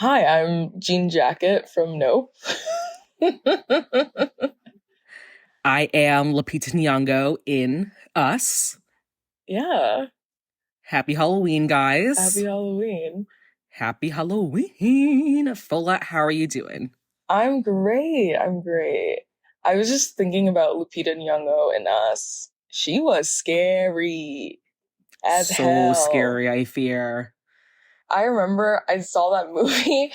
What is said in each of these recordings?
Hi, I'm Jean Jacket from Nope. I am Lupita Nyong'o in Us. Yeah, Happy Halloween, happy guys. Halloween. Happy Halloween. Fola, how are you doing? I'm great. I'm great. I was just thinking about Lupita Nyong'o and Us. She was scary as So hell. scary, I fear. I remember I saw that movie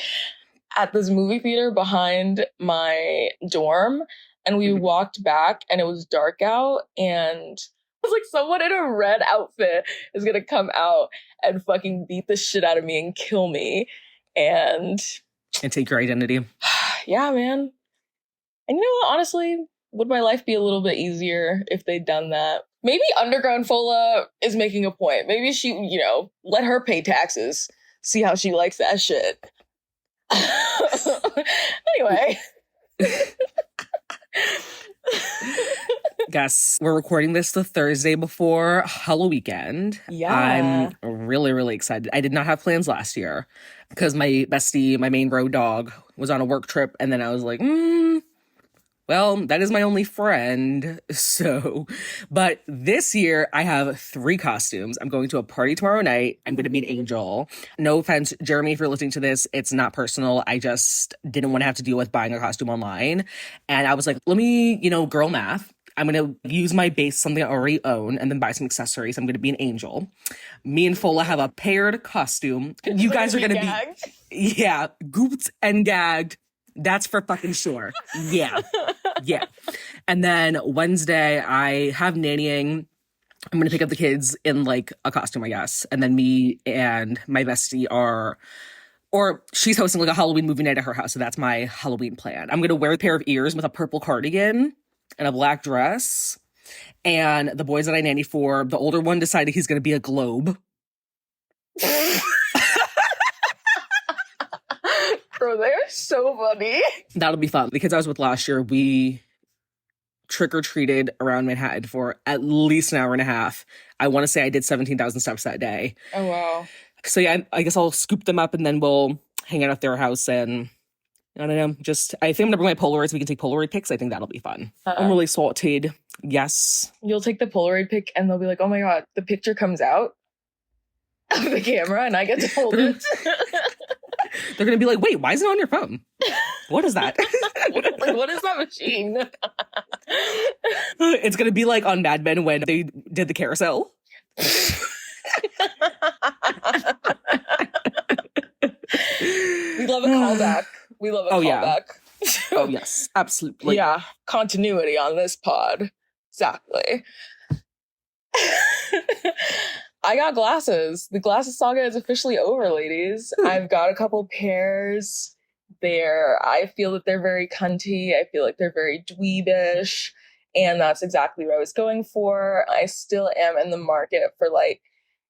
at this movie theater behind my dorm, and we Mhm. walked back, and it was dark out, and I was like, someone in a red outfit is gonna come out and fucking beat the shit out of me and kill me. And And take your identity. yeah, man. And you know what? Honestly, would my life be a little bit easier if they'd done that? Maybe Underground Fola is making a point. Maybe she, let her pay taxes. See how she likes that shit. Anyway. Guess we're recording this the Thursday before Halloween weekend. I'm Yeah. really, really excited. I did not have plans last year because my bestie, my main road dog, was on a work trip, and then I was like, well, that is my only friend. So, but this year I have three costumes. I'm going to a party tomorrow night. I'm going to be an angel. No offense, Jeremy, if you're listening to this, it's not personal. I just didn't want to have to deal with buying a costume online. And I was like, let me, girl math. I'm going to use my base, something I already own, and then buy some accessories. I'm going to be an angel. Me and Fola have a paired costume. You guys are going to be, yeah, gooped and gagged. That's for fucking sure. Yeah. Yeah. And then Wednesday, I have nannying. I'm going to pick up the kids in like a costume, I guess. And then me and my bestie or she's hosting like a Halloween movie night at her house. So that's my Halloween plan. I'm going to wear a pair of ears with a purple cardigan and a black dress. And the boys that I nanny for, the older one decided he's going to be a globe. Bro, they're so funny. That'll be fun. The kids I was with last year, we trick-or-treated around Manhattan for at least an hour and a half. I want to say I did 17,000 steps that day. Oh, wow. So yeah, I guess I'll scoop them up and then we'll hang out at their house and I don't know. I think I'm gonna bring my Polaroids. We can take Polaroid pics. I think that'll be fun. I'm really salted. Yes. You'll take the Polaroid pic and they'll be like, oh my God, the picture comes out of the camera and I get to hold it. They're gonna be like, wait, why is it on your phone? What is that? Like, what is that machine? It's gonna be like on Mad Men when they did the carousel. We love a callback. We love a callback. Yeah. Oh, yes. Absolutely. Yeah. Continuity on this pod. Exactly. I got glasses. The glasses saga is officially over, ladies. I've got a couple pairs. I feel that they're very cunty. I feel like they're very dweebish. And that's exactly what I was going for. I still am in the market for like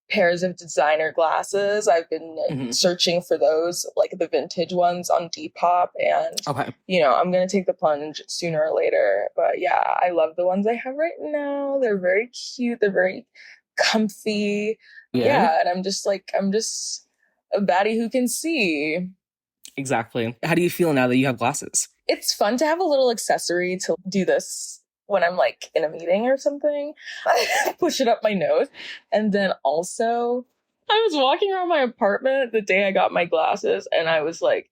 pairs of designer glasses. I've been searching for those, like the vintage ones on Depop. And, I'm going to take the plunge sooner or later. But yeah, I love the ones I have right now. They're very cute. They're very comfy. Yeah. And I'm just a baddie who can see. Exactly. How do you feel now that you have glasses? It's fun to have a little accessory to do this when I'm like in a meeting or something. I push it up my nose. And then also, I was walking around my apartment the day I got my glasses and I was like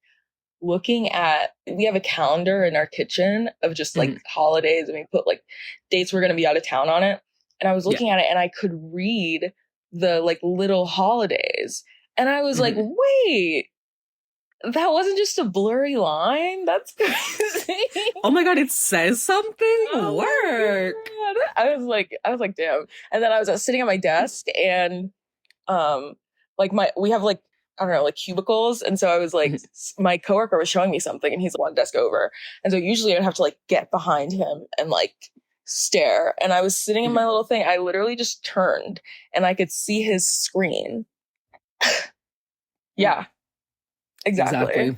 we have a calendar in our kitchen of just like holidays and we put like dates we're going to be out of town on it. And I was looking at it and I could read the like little holidays. And I was like, wait, that wasn't just a blurry line? That's crazy. Oh my God, it says something? Work. I was like, damn. And then I was sitting at my desk and we have like, I don't know, like cubicles. And so I was like, my coworker was showing me something and he's one desk over. And so usually I'd have to like get behind him and like stare. And I was sitting in my little thing. I literally just turned and I could see his screen. Yeah. Exactly.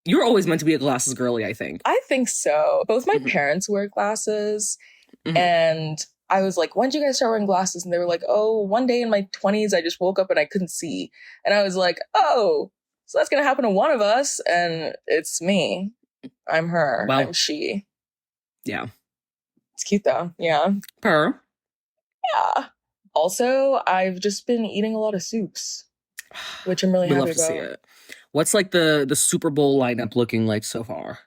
You were always meant to be a glasses girly, I think. I think so. Both my parents wear glasses and I was like, when did you guys start wearing glasses? And they were like, oh, one day in my 20s, I just woke up and I couldn't see. And I was like, oh, so that's going to happen to one of us. And it's me. I'm her. Well, I'm she. Yeah. It's cute though. Yeah. Per. Yeah. Also, I've just been eating a lot of soups, which I'm really We happy love to about. see it. What's like the Super Bowl lineup looking like so far?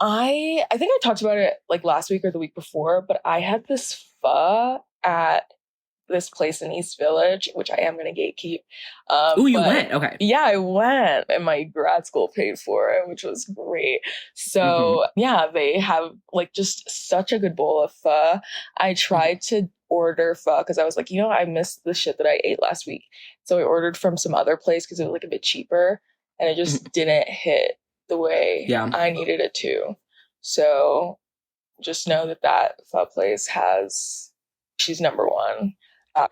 I think I talked about it like last week or the week before, but I had this pho at this place in East Village, which I am going to gatekeep. Oh, you went? Okay. Yeah, I went, and my grad school paid for it, which was great. So yeah, they have like just such a good bowl of pho. I tried to order pho because I was like, I missed the shit that I ate last week. So I ordered from some other place because it was like a bit cheaper, and it just didn't hit the way I needed it to. So just know that pho place she's number one.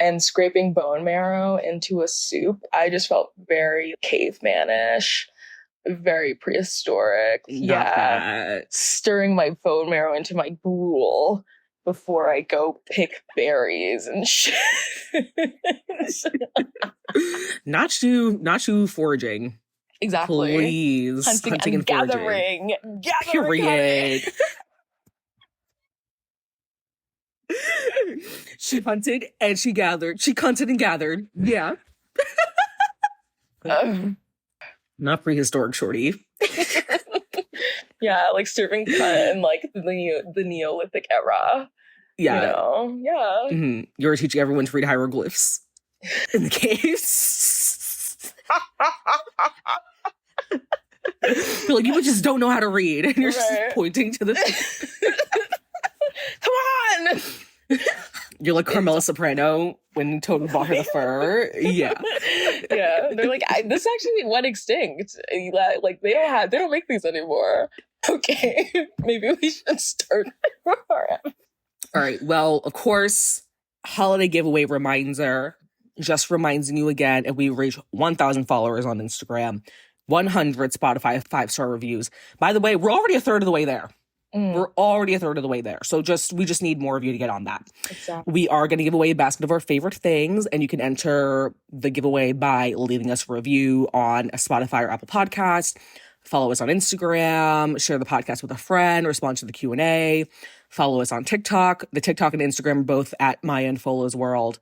And scraping bone marrow into a soup, I just felt very cavemanish, very prehistoric. Stirring my bone marrow into my gruel before I go pick berries and shit. Not you foraging. Exactly. Please. Hunting and gathering. Period. She hunted and she gathered. She hunted and gathered. Yeah. Not prehistoric, shorty. Yeah, like serving cut in like the Neolithic era. Yeah. Yeah. You were teaching everyone to read hieroglyphs in the caves. You're like, people just don't know how to read. And you're just pointing to the... Come on! You're like Carmela Soprano when Toad bought her the fur. Yeah. Yeah. They're like, this actually went extinct. Like, they don't make these anymore. Okay. Maybe we should start. All right. Well, of course, holiday giveaway reminder. Just reminding you again, if we reach 1,000 followers on Instagram, 100 Spotify 5-star reviews. By the way, we're already a third of the way there. We're already a third of the way there. So we just need more of you to get on that. Exactly. We are going to give away a basket of our favorite things, and you can enter the giveaway by leaving us a review on a Spotify or Apple Podcast. Follow us on Instagram, share the podcast with a friend, respond to the Q&A, follow us on TikTok. The TikTok and Instagram are both at mayaandfolapod world.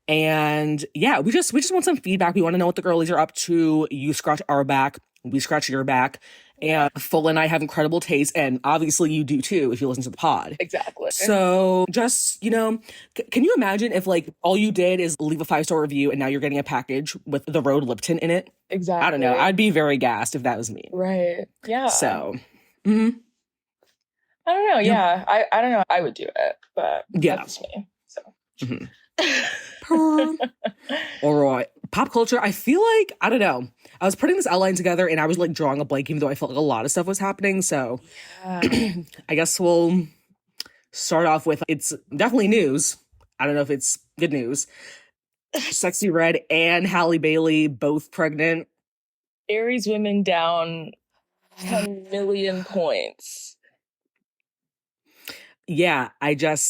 And yeah, we just want some feedback. We want to know what the girlies are up to. You scratch our back, we scratch your back. And Fola and I have incredible taste, and obviously you do too if you listen to the pod. Exactly. So just, can you imagine if like all you did is leave a 5-star review and now you're getting a package with the Road Lipton in it? Exactly. I don't know. I'd be very gassed if that was me. Right. Yeah. So, I don't know. Yeah. I don't know. I would do it, but that's me. So. All right. Pop culture. I feel like, I don't know. I was putting this outline together and I was like drawing a blank even though I felt like a lot of stuff was happening. So I guess we'll start off with, it's definitely news. I don't know if it's good news. Sexy Red and Halle Bailey both pregnant. Aries women down 10 million points. Yeah, I don't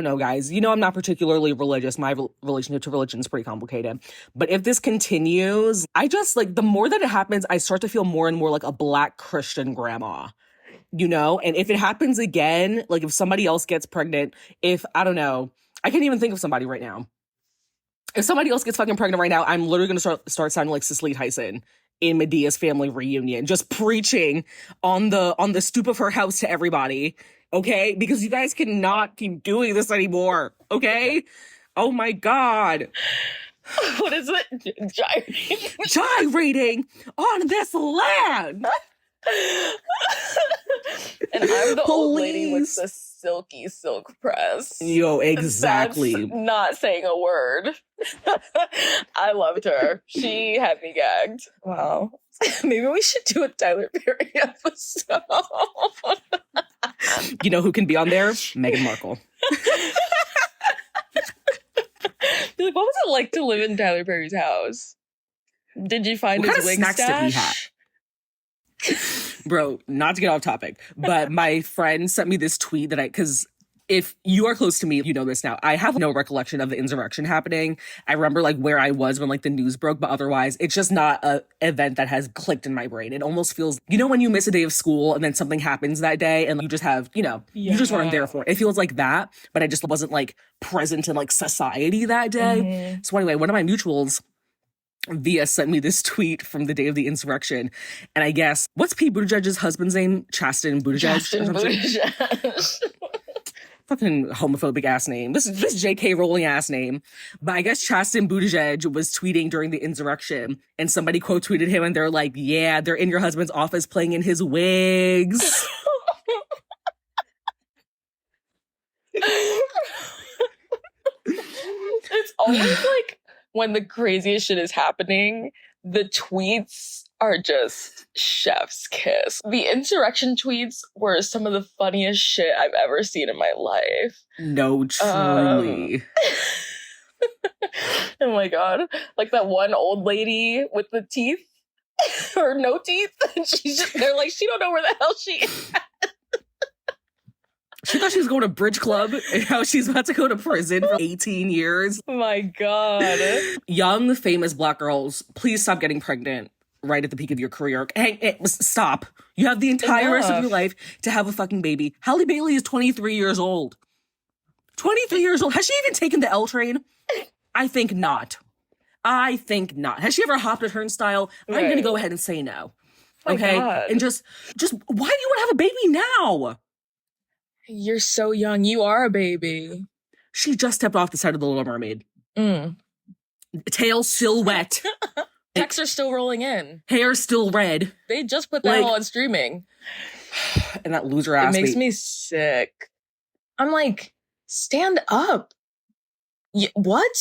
know, guys. I'm not particularly religious. My relationship to religion is pretty complicated. But if this continues, the more that it happens, I start to feel more and more like a Black Christian grandma, And if it happens again, like if somebody else gets pregnant, I don't know, I can't even think of somebody right now. If somebody else gets fucking pregnant right now, I'm literally going to start sounding like Cicely Tyson in Medea's family reunion, just preaching on the stoop of her house to everybody. Okay? Because you guys cannot keep doing this anymore. Okay? Oh my God. What is it? Gyrating? Gyrating on this land. And I'm the old lady with the silky silk press. Yo, exactly. That's not saying a word. I loved her. She had me gagged. Wow. Maybe we should do a Tyler Perry episode. You know who can be on there? Meghan Markle. What was it like to live in Tyler Perry's house? Did you find his wig stash? Bro, not to get off topic, but my friend sent me this tweet because If you are close to me, you know this now. I have no recollection of the insurrection happening. I remember like where I was when like the news broke, but otherwise it's just not a event that has clicked in my brain. It almost feels, you know, when you miss a day of school and then something happens that day and you just have, you know, you just weren't there for it. It feels like that, but I just wasn't like present in like society that day. So anyway, one of my mutuals Via sent me this tweet from the day of the insurrection. And I guess, what's Pete Buttigieg's husband's name? Chasten Buttigieg? Fucking homophobic ass name. This JK Rowling ass name. But I guess Chasten Buttigieg was tweeting during the insurrection and somebody quote tweeted him and they're like, yeah, they're in your husband's office playing in his wigs. It's always like when the craziest shit is happening, the tweets are just chef's kiss. The insurrection tweets were some of the funniest shit I've ever seen in my life. No, truly. Oh my god. Like that one old lady with the teeth or no teeth. They're like, she don't know where the hell she is. She thought she was going to Bridge Club and now she's about to go to prison for 18 years. Oh my god. Young, famous Black girls, please stop getting pregnant right at the peak of your career. Hey, stop. You have the entire rest of your life to have a fucking baby. Halle Bailey is 23 years old. 23 years old. Has she even taken the L train? I think not. Has she ever hopped a turnstile? Right. I'm going to go ahead and say no. Okay? And just why do you want to have a baby now? You're so young. You are a baby. She just stepped off the side of The Little Mermaid. Tail still wet. Texts are still rolling in. Hair still red. They just put that on streaming. And that loser ass. It makes me sick. I'm like, stand up. What?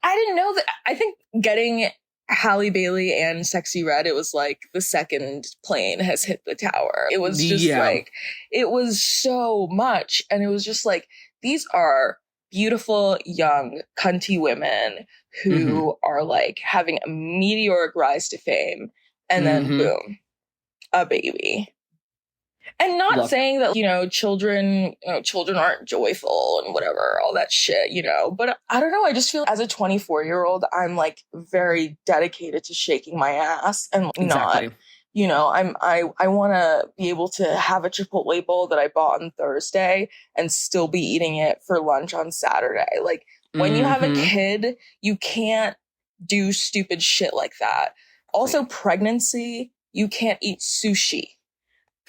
I didn't know that. I think getting Halle Bailey and Sexy Red, it was like the second plane has hit the tower. It was just like, it was so much. And it was just like, these are beautiful, young, cunty women who are like having a meteoric rise to fame. And then boom, a baby. And not saying that, children aren't joyful and whatever, all that shit, But I don't know. I just feel as a 24-year-old, I'm like very dedicated to shaking my ass and not, I want to be able to have a Chipotle bowl that I bought on Thursday and still be eating it for lunch on Saturday. Like when you have a kid, you can't do stupid shit like that. Also, pregnancy, you can't eat sushi.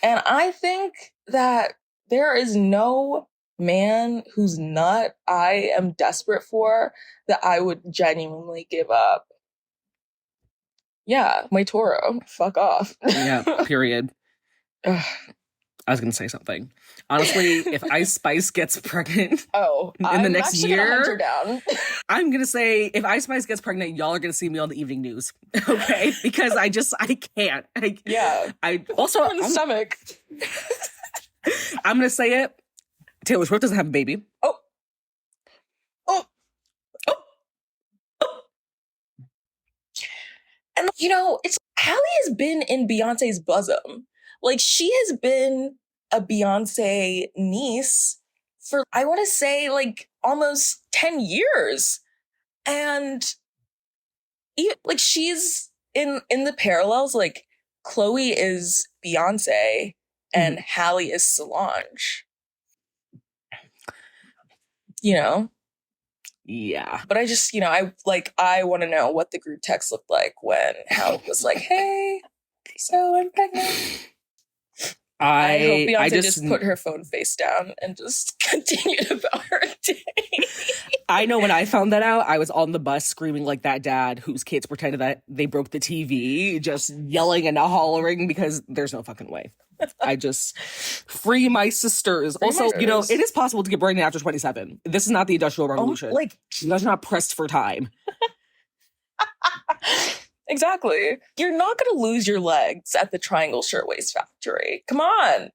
And I think that there is no man whose nut I am desperate for that I would genuinely give up. Yeah, my Toro. Fuck off. Yeah, period. I was going to say something. Honestly, if Ice Spice gets pregnant in the next year, hunt her down. I'm going to say if Ice Spice gets pregnant, y'all are going to see me on the evening news. Okay? Because I can't. I also in the stomach. I'm going to say it. Taylor Swift doesn't have a baby. And, Halle has been in Beyonce's bosom. Like, she has been a Beyonce niece for, I want to say, like, almost 10 years. And, she's in the parallels, like, Chloe is Beyonce and Halle is Solange. Yeah. But I just, I want to know what the group text looked like when Halle was like, hey, so I'm pregnant. I hope Beyonce just put her phone face down and just continued about her day. I know when I found that out, I was on the bus screaming like that dad whose kids pretended that they broke the TV, just yelling and hollering because there's no fucking way. I just free my sisters. It is possible to get pregnant after 27. This is not the Industrial Revolution. You guys are not pressed for time. Exactly. You're not going to lose your legs at the Triangle Shirtwaist Factory. Come on.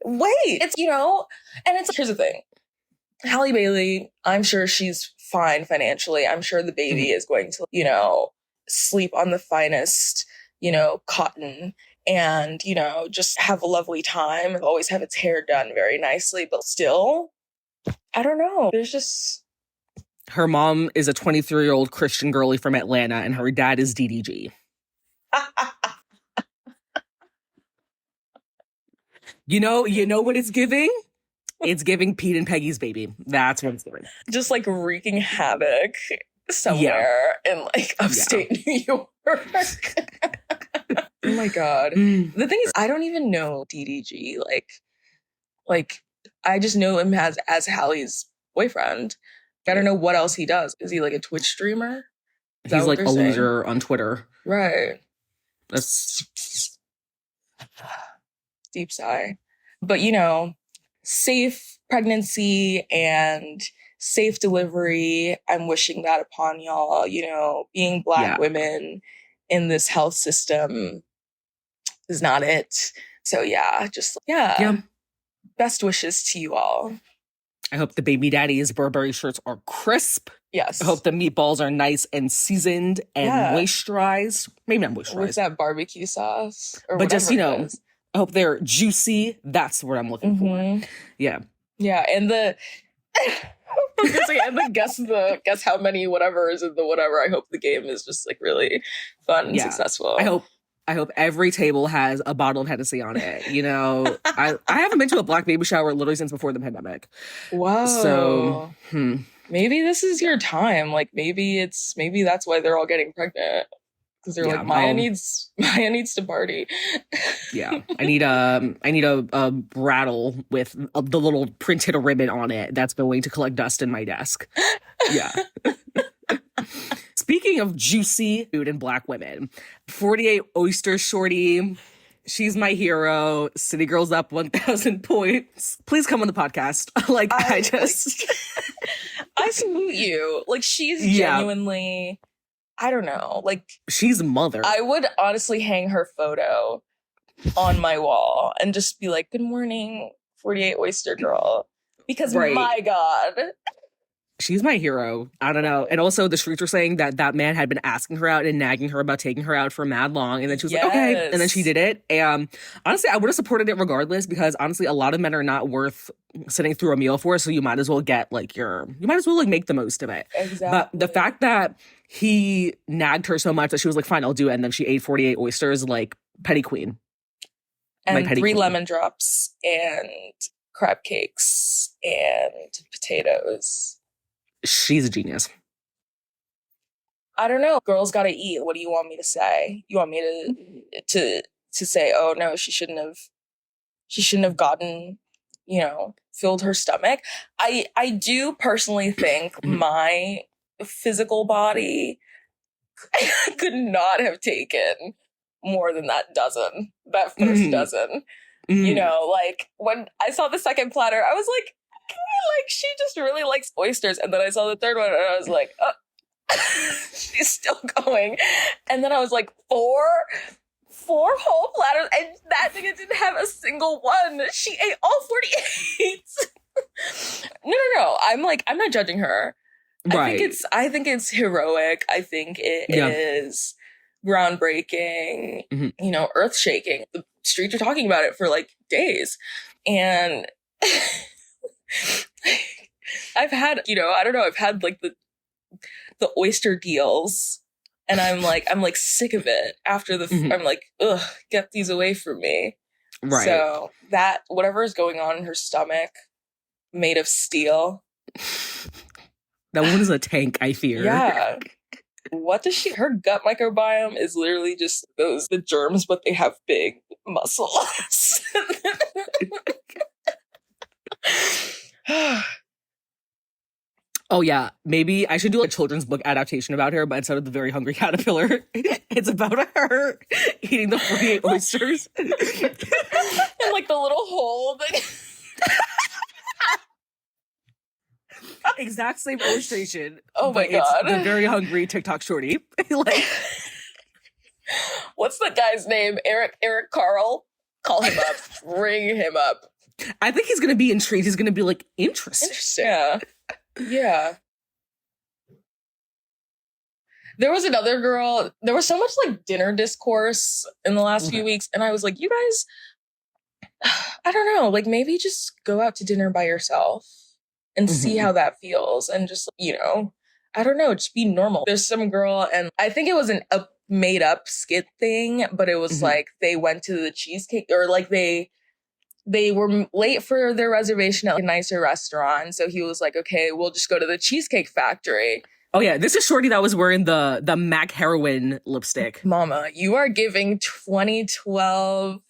Wait. Here's the thing. Halle Bailey, I'm sure she's fine financially. I'm sure the baby is going to, sleep on the finest, cotton and, you know, just have a lovely time. Always have its hair done very nicely, but still, I don't know. There's just... Her mom is a 23-year-old Christian girly from Atlanta, and her dad is DDG. You know what it's giving? It's giving Pete and Peggy's baby. That's what it's doing. Just like wreaking havoc somewhere in like upstate New York. Oh my God. The thing is, I don't even know DDG. Like I just know him as Hallie's boyfriend. I don't know what else he does. Is he like a Twitch streamer? He's like a loser on Twitter. Right. That's deep sigh. But, you know, safe pregnancy and safe delivery. I'm wishing that upon y'all. You know, being Black women in this health system is not it. So yeah. Best wishes to you all. I hope the baby daddy's Burberry shirts are crisp. Yes. I hope the meatballs are nice and seasoned and moisturized. Maybe not moisturized. With that barbecue sauce. But just, you know, I hope they're juicy. That's what I'm looking for. Yeah. Yeah. And the... and guess how many whatever is in the whatever. I hope the game is just like really fun and successful. I hope every table has a bottle of Hennessy on it. You know, I haven't been to a Black baby shower literally since before the pandemic. Wow. So maybe this is your time. Like maybe that's why they're all getting pregnant. Because they're like, Maya needs to party. Yeah. I need a rattle with the little printed ribbon on it that's going to collect dust in my desk. Yeah. Speaking of juicy food and Black women, 48 Oyster Shorty, she's my hero. City Girls up 1,000 points. Please come on the podcast. I salute you. Like, she's genuinely, I don't know, like... She's a mother. I would honestly hang her photo on my wall and just be like, good morning, 48 Oyster Girl. Because, my God... She's my hero. I don't know. And also the streets were saying that man had been asking her out and nagging her about taking her out for mad long. And then she was like, okay. And then she did it. And honestly, I would have supported it regardless because honestly, a lot of men are not worth sitting through a meal for. So you might as well make the most of it. Exactly. But the fact that he nagged her so much that she was like, fine, I'll do it. And then she ate 48 oysters, like petty queen. And 3 lemon drops and crab cakes and potatoes. She's a genius. I don't know. Girls gotta eat. What do you want me to say? You want me to say, oh no, she shouldn't have gotten, you know, filled her stomach. I do personally think my physical body could not have taken more than that first dozen. You know, like when I saw the second platter, I was like, she just really likes oysters. And then I saw the third one and I was like, oh, she's still going. And then I was like, four whole platters. And that nigga didn't have a single one. She ate all 48. No. I'm not judging her. Right. I think it's heroic. I think it is groundbreaking, you know, earth shaking. The streets are talking about it for like days. And I've had like the oyster deals and I'm like sick of it after I'm like, ugh, get these away from me. Right. So that whatever is going on in her stomach made of steel. That one is a tank, I fear. Yeah. What does her gut microbiome is literally just the germs, but they have big muscles. Oh yeah, maybe I should do a children's book adaptation about her, but instead of the Very Hungry Caterpillar, it's about her eating the 48 oysters. And like the little hole that... Exact same illustration. Oh my God. It's the Very Hungry TikTok shorty. Like, what's the guy's name? Eric Carl? Call him up. Ring him up. I think he's going to be intrigued. He's going to be like, interesting. Yeah. There was another girl. There was so much like dinner discourse in the last few weeks. And I was like, you guys, I don't know, like maybe just go out to dinner by yourself and see how that feels. And just, I don't know, just be normal. There's some girl, and I think it was a made up skit thing, but it was like they went to the cheesecake, or like they were late for their reservation at a nicer restaurant. So he was like, okay, we'll just go to the Cheesecake Factory. Oh, yeah. This is Shorty that was wearing the MAC heroin lipstick. Mama, you are giving 2012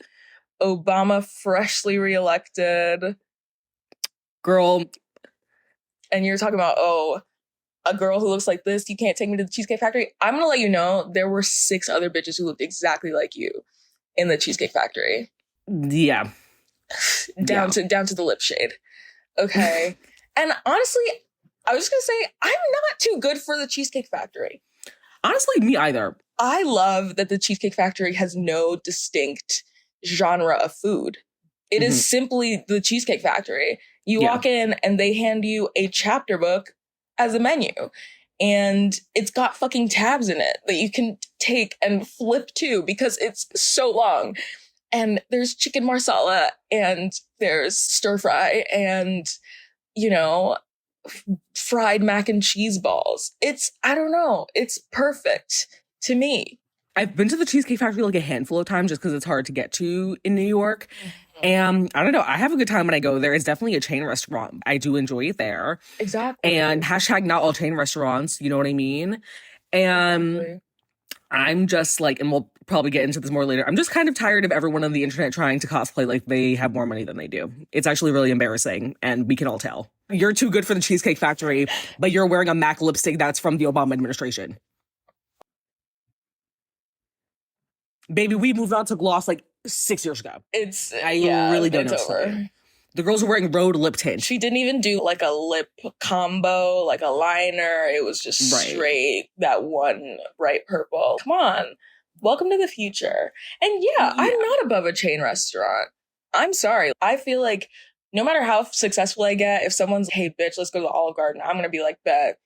Obama freshly reelected. Girl. And you're talking about, a girl who looks like this, you can't take me to the Cheesecake Factory. I'm going to let you know, there were 6 other bitches who looked exactly like you in the Cheesecake Factory. Yeah. Down to the lip shade. Okay. And honestly, I was just going to say, I'm not too good for the Cheesecake Factory. Honestly, me either. I love that the Cheesecake Factory has no distinct genre of food. It is simply the Cheesecake Factory. You walk in and they hand you a chapter book as a menu. And it's got fucking tabs in it that you can take and flip to because it's so long. And there's chicken marsala and there's stir fry and, fried mac and cheese balls. I don't know. It's perfect to me. I've been to the Cheesecake Factory like a handful of times just because it's hard to get to in New York. And I don't know, I have a good time when I go there. It's definitely a chain restaurant. I do enjoy it there. Exactly. And hashtag not all chain restaurants, you know what I mean? And exactly. I'm just like, and we'll probably get into this more later, I'm just kind of tired of everyone on the internet trying to cosplay like they have more money than they do. It's actually really embarrassing, and we can all tell. You're too good for the Cheesecake Factory, but you're wearing a MAC lipstick that's from the Obama administration. Baby, we moved on to gloss like 6 years ago. I really don't know. Over. The girls were wearing Rhode lip tint. She didn't even do like a lip combo, like a liner. It was just straight that one bright purple. Come on. Welcome to the future. And I'm not above a chain restaurant. I'm sorry. I feel like no matter how successful I get, if someone's, hey, bitch, let's go to the Olive Garden, I'm going to be like, bet.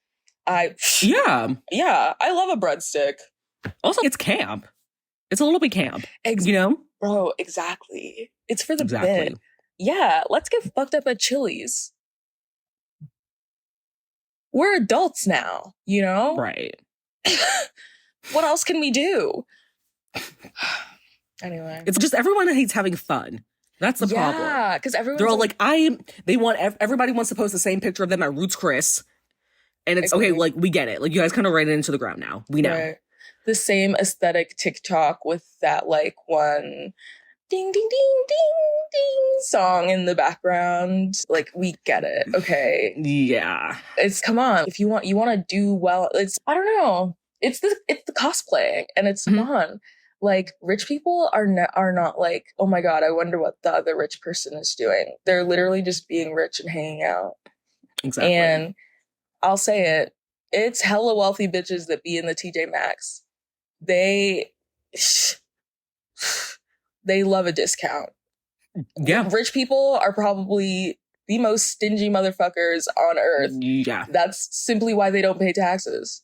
Yeah, I love a breadstick. Also, it's camp. It's a little bit camp, you know? Bro, exactly. It's for the bit. Yeah, let's get fucked up at Chili's. We're adults now, you know? Right. What else can we do? Anyway. It's just everyone hates having fun. That's the problem. Yeah, because they're all like, everybody wants to post the same picture of them at Roots Chris. And it's okay, like, we get it. Like, you guys kind of ran it into the ground now. We know. Right. The same aesthetic TikTok with that like one ding, ding, ding, ding, ding song in the background. Like, we get it. Okay. Yeah. Come on. If you want to do well, I don't know. It's the cosplaying and it's fun. Like, rich people are not like, oh my God, I wonder what the other rich person is doing. They're literally just being rich and hanging out. Exactly. And I'll say it. It's hella wealthy bitches that be in the TJ Maxx. They love a discount. Yeah. Rich people are probably the most stingy motherfuckers on earth. Yeah. That's simply why they don't pay taxes.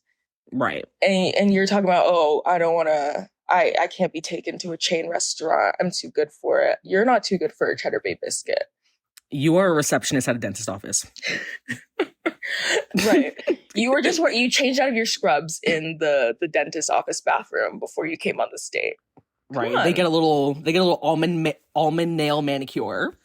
Right. And you're talking about, I don't want to, I can't be taken to a chain restaurant. I'm too good for it. You're not too good for a Cheddar Bay biscuit. You are a receptionist at a dentist office. Right. You changed out of your scrubs in the dentist office bathroom before you came on the stage. Right. They get a little almond nail manicure.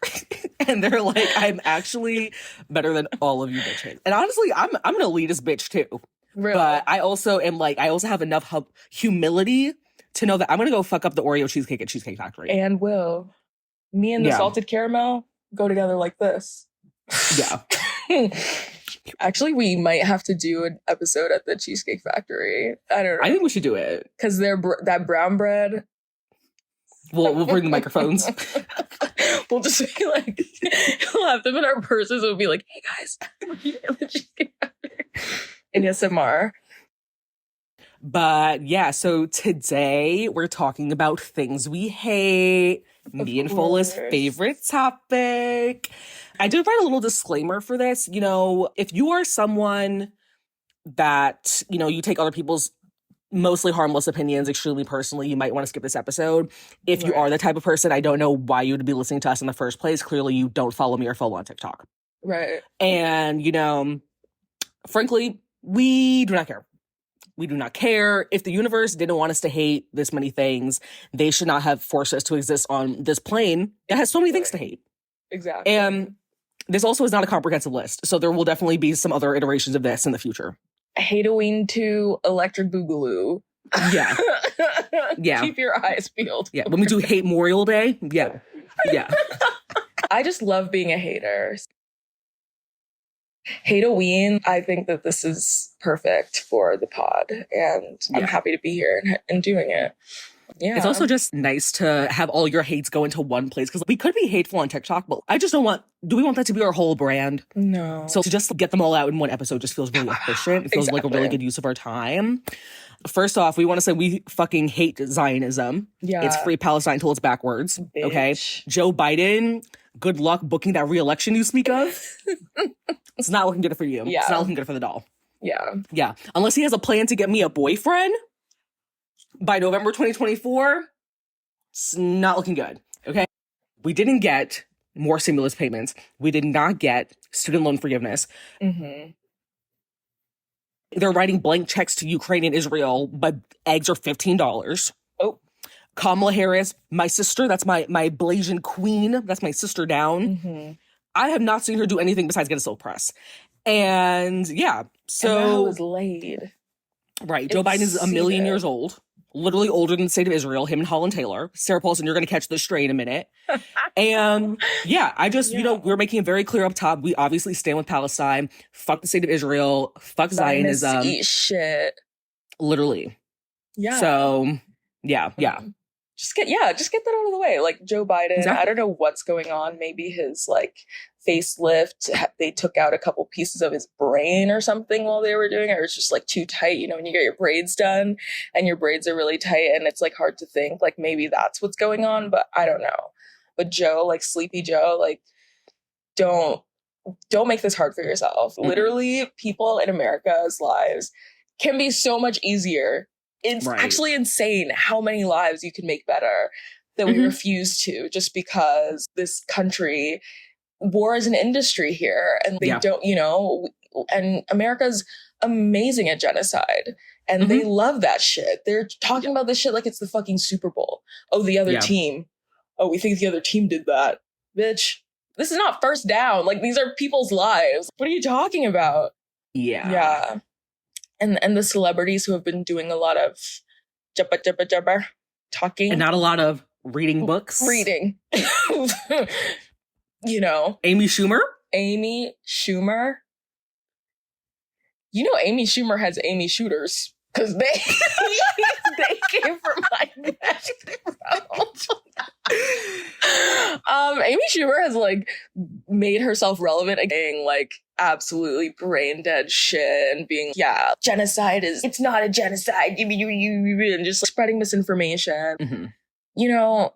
And they're like, I'm actually better than all of you bitches. And honestly, I'm an elitist bitch too. Really? But I also have enough humility to know that I'm gonna go fuck up the Oreo cheesecake at Cheesecake Factory. And me and the salted caramel go together like this. Yeah. Actually, we might have to do an episode at the Cheesecake Factory. I don't know. I think we should do it. Because that brown bread. We'll bring the microphones. We'll just be like, we'll have them in our purses. We'll be like, hey guys, we're here at the Cheesecake Factory. In ASMR. But yeah, so today we're talking about things we hate. Me and Fola's favorite topic. I did write a little disclaimer for this. You know, if you are someone that, you take other people's mostly harmless opinions, extremely personally. You might want to skip this episode. If you Right. are the type of person, I don't know why you would be listening to us in the first place. Clearly, you don't follow me or follow on TikTok. Right. And, you know, frankly, we do not care. We do not care. If the universe didn't want us to hate this many things, they should not have forced us to exist on this plane that has so many things to hate. Exactly. And this also is not a comprehensive list, so there will definitely be some other iterations of this in the future. Hateoween to Electric Boogaloo. Yeah. Yeah. Keep your eyes peeled. Yeah. When we do Hate Memorial Day, yeah. Yeah. I just love being a hater. Hateoween, I think that this is perfect for the pod, and I'm happy to be here and doing it. Yeah. It's also just nice to have all your hates go into one place, because we could be hateful on TikTok, but I just don't want, do we want that to be our whole brand? No. So to just get them all out in one episode just feels really efficient. It feels like a really good use of our time. First off, we want to say we fucking hate Zionism. Yeah. It's free Palestine till it's backwards. Bitch. Okay. Joe Biden, good luck booking that re-election you speak of. It's not looking good for you. Yeah. It's not looking good for the doll. Yeah. Yeah. Unless he has a plan to get me a boyfriend by November 2024, it's not looking good. Okay. We didn't get more stimulus payments. We did not get student loan forgiveness. Mm-hmm. They're writing blank checks to Ukraine and Israel, but eggs are $15. Oh. Kamala Harris, my sister, that's my Blasian queen. That's my sister down. Mm-hmm. I have not seen her do anything besides get a silk press. And yeah, so. And that was laid. Right. Joe Biden is a million years old. Literally older than the state of Israel, him and Holland Taylor. Sarah Paulson, you're going to catch this stray in a minute. And yeah, you know, we're making it very clear up top. We obviously stand with Palestine. Fuck the state of Israel. Fuck Zionism. Eat shit. Literally. Yeah. So, yeah. Just get that out of the way. Like Joe Biden, exactly. I don't know what's going on. Maybe his like facelift, they took out a couple pieces of his brain or something while they were doing it. Or it's just like too tight. You know, when you get your braids done and your braids are really tight and it's like hard to think, like maybe that's what's going on, but I don't know. But Joe, like Sleepy Joe, like don't make this hard for yourself. Mm-hmm. Literally, people in America's lives can be so much easier. It's actually insane how many lives you can make better that we refuse to, just because this country, war is an industry here, and they don't, you know, and America's amazing at genocide, and they love that shit. They're talking about this shit like it's the fucking Super Bowl. Oh, the other team. Oh, we think the other team did that. Bitch, this is not first down. Like, these are people's lives. What are you talking about? Yeah. Yeah. And the celebrities who have been doing a lot of jabba talking. And not a lot of reading books. Reading. You know. Amy Schumer? Amy Schumer. You know Amy Schumer has Amy shooters. Because they came from my neck, bro. Amy Schumer has like made herself relevant again, like absolutely brain dead shit, and being genocide it's not a genocide, and just like, spreading misinformation. Mm-hmm. You know,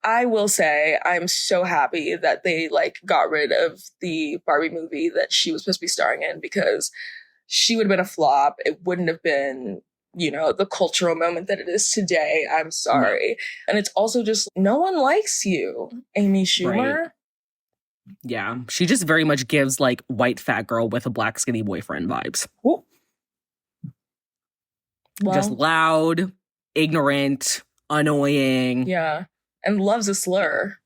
I will say I'm so happy that they like got rid of the Barbie movie that she was supposed to be starring in, because she would have been a flop. It wouldn't have been, you know, the cultural moment that it is today. I'm sorry. No. And it's also just, no one likes you, Amy Schumer. Right. Yeah. She just very much gives like white fat girl with a black skinny boyfriend vibes. Well, just loud, ignorant, annoying. Yeah. And loves a slur.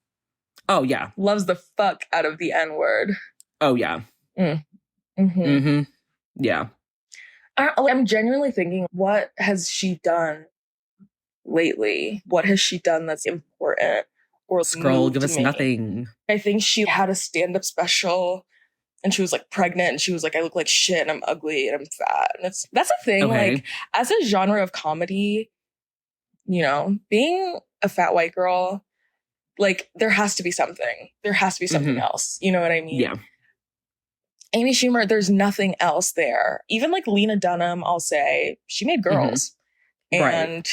Oh, yeah. Loves the fuck out of the N-word. Oh, yeah. Mm-hmm. Mm-hmm. Yeah. I'm genuinely thinking, what has she done lately? What has she done that's important? Or Scroll, give us nothing. I think she had a stand-up special and she was like pregnant and she was like, I look like shit and I'm ugly and I'm fat. And that's a thing. Okay. Like, as a genre of comedy, you know, being a fat white girl, like there has to be something. There has to be something else. You know what I mean? Yeah. Amy Schumer, there's nothing else there. Even like Lena Dunham, I'll say, she made Girls. And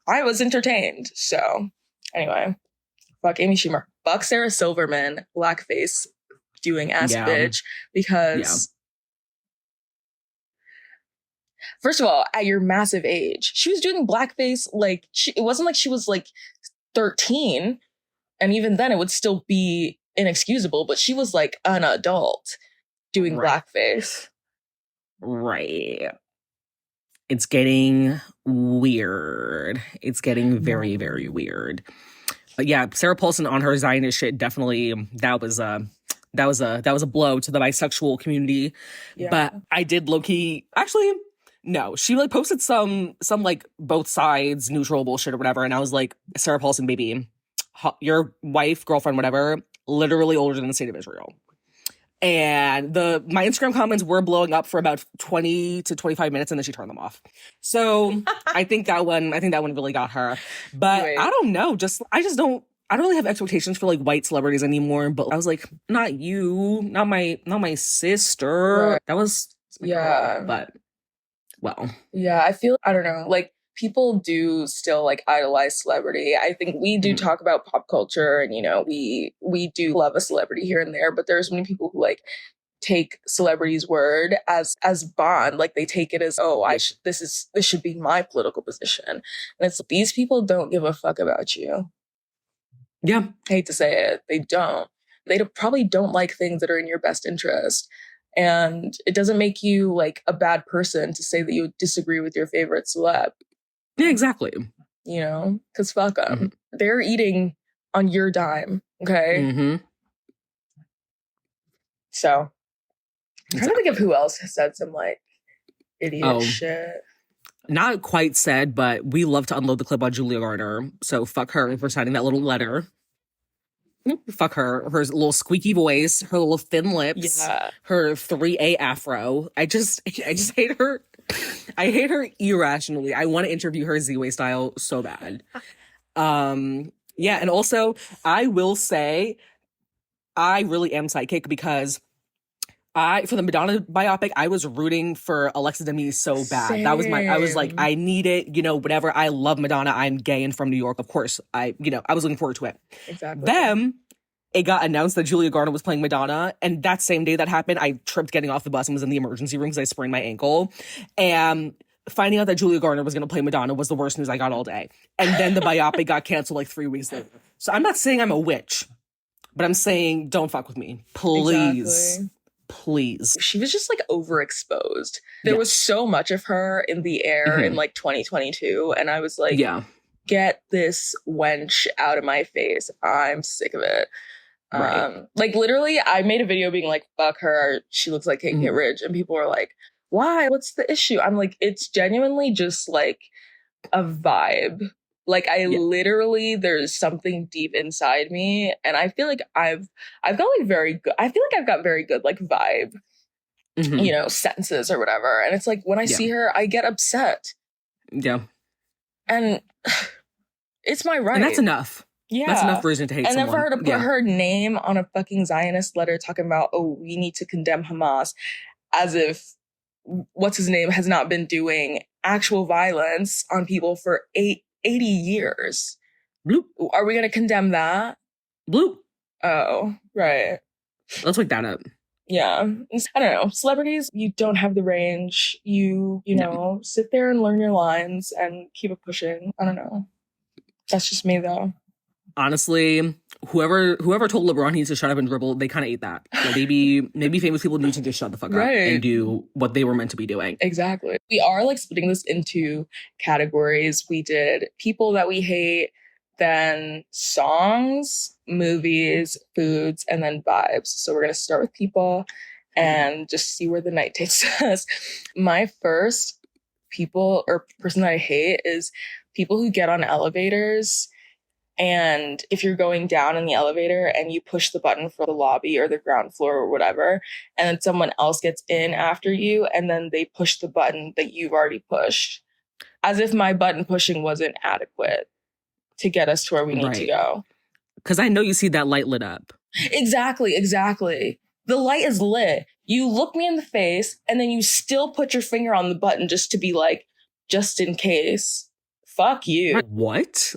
I was entertained. So anyway, fuck Amy Schumer. Fuck Sarah Silverman, blackface doing ass bitch. Because First of all, at your massive age, she was doing blackface. Like, it wasn't like she was like 13. And even then, it would still be inexcusable. But she was like an adult doing blackface. Right. It's getting weird. It's getting very, very weird. But yeah, Sarah Paulson on her Zionist shit, definitely that was a blow to the bisexual community. Yeah. But I did low-key, actually, no, she like posted some like both sides neutral bullshit or whatever, and I was like, Sarah Paulson, baby, your wife, girlfriend, whatever, literally older than the state of Israel. And my Instagram comments were blowing up for about 20 to 25 minutes, and then she turned them off. So I think that one really got her. But I don't know. I don't really have expectations for like white celebrities anymore. But I was like, not you, not my sister. Right. That was girl, but well. Yeah, I feel, I don't know, like people do still like idolize celebrity. I think we do talk about pop culture, and you know, we do love a celebrity here and there, but there's many people who like take celebrities' word as bond. Like they take it as, oh, this should be my political position. And it's, these people don't give a fuck about you. Yeah. I hate to say it. They don't. They probably don't like things that are in your best interest. And it doesn't make you like a bad person to say that you disagree with your favorite celeb. Yeah, exactly. You know, because fuck them. Mm-hmm. They're eating on your dime, okay? Mm-hmm. So, I'm trying to think of who else has said some, like, idiot shit. Not quite said, but we love to unload the clip on Julia Garner. So, fuck her for signing that little letter. Fuck her little squeaky voice, her little thin lips, her 3A afro. I just hate her. I hate her irrationally. I want to interview her Z-Way style so bad. Yeah, and also I will say I really am psychic because for the Madonna biopic, I was rooting for Alexa Demie so bad. Same. That was I was like, I need it, you know, whatever. I love Madonna. I'm gay and from New York. Of course, I was looking forward to it. Exactly. Then it got announced that Julia Garner was playing Madonna. And that same day that happened, I tripped getting off the bus and was in the emergency room because I sprained my ankle. And finding out that Julia Garner was going to play Madonna was the worst news I got all day. And then the biopic got canceled like 3 weeks later. So I'm not saying I'm a witch, but I'm saying don't fuck with me. Please. Exactly. Please. She was just like overexposed. There was so much of her in the air in like 2022. And I was like, get this wench out of my face. I'm sick of it. Right. Like literally, I made a video being like, fuck her. She looks like Kate Ridge. And people were like, why? What's the issue? I'm like, it's genuinely just like a vibe. Like I literally, there's something deep inside me, and I feel like I've got like very good. I feel like I've got very good like vibe, you know, senses or whatever. And it's like when I see her, I get upset. Yeah, and it's my right, and that's enough. Yeah, that's enough reason to hate someone. And then for her to put her name on a fucking Zionist letter talking about, oh, we need to condemn Hamas, as if what's his name has not been doing actual violence on people for 80 years. Bloop. Are we going to condemn that? Bloop. Oh, right. Let's wake that up. Yeah. I don't know. Celebrities, you don't have the range. You know, sit there and learn your lines and keep it pushing. I don't know. That's just me, though. Honestly, whoever told LeBron he needs to shut up and dribble, they kind of ate that. So maybe famous people need to just shut the fuck up and do what they were meant to be doing. Exactly. We are like splitting this into categories. We did people that we hate, then songs, movies, foods, and then vibes. So we're going to start with people and just see where the night takes us. My first people or person that I hate is people who get on elevators. And if you're going down in the elevator and you push the button for the lobby or the ground floor or whatever, and then someone else gets in after you and then they push the button that you've already pushed, as if my button pushing wasn't adequate to get us to where we need to go. Because I know you see that light lit up. Exactly. The light is lit. You look me in the face and then you still put your finger on the button just to be like, just in case. Fuck you. What?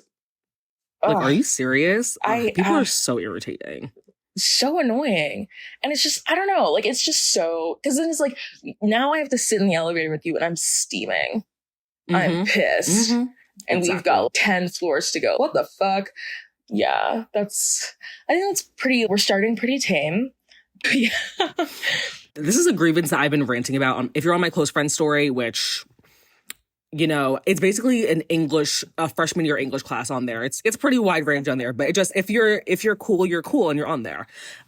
Like, are you serious? People are so irritating. so annoying. And it's just, I don't know, like, it's just so, because then it's like, now I have to sit in the elevator with you and I'm steaming. I'm pissed. And Exactly. we've got 10 floors to go. What the fuck? Yeah, I think that's pretty, we're starting pretty tame. Yeah. This is a grievance that I've been ranting about. If you're on my close friend story, which, you know, it's basically a freshman year English class on there. It's pretty wide range on there, but it just, if you're cool, you're cool and you're on there.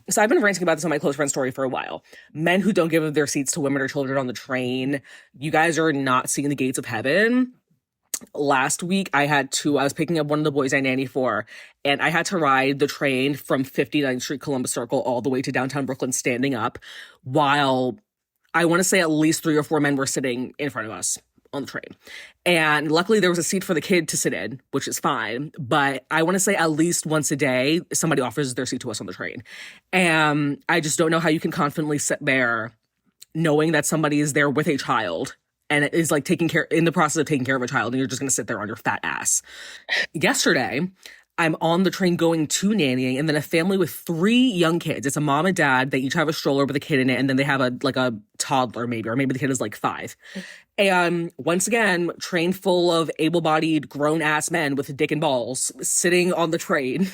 So I've been ranting about this on my close friend story for a while. Men who don't give their seats to women or children on the train, you guys are not seeing the gates of heaven. Last week, I was picking up one of the boys I nanny for, and I had to ride the train from 59th Street, Columbus Circle, all the way to downtown Brooklyn standing up, while I want to say at least 3 or 4 men were sitting in front of us on the train. And luckily, there was a seat for the kid to sit in, which is fine. But I want to say at least once a day, somebody offers their seat to us on the train. And I just don't know how you can confidently sit there knowing that somebody is there with a child and it is like in the process of taking care of a child, and you're just going to sit there on your fat ass. Yesterday, I'm on the train going to nannying, and then a family with 3 young kids. It's a mom and dad. They each have a stroller with a kid in it, and then they have a toddler maybe, or maybe the kid is like 5. And once again, train full of able-bodied, grown-ass men with dick and balls sitting on the train.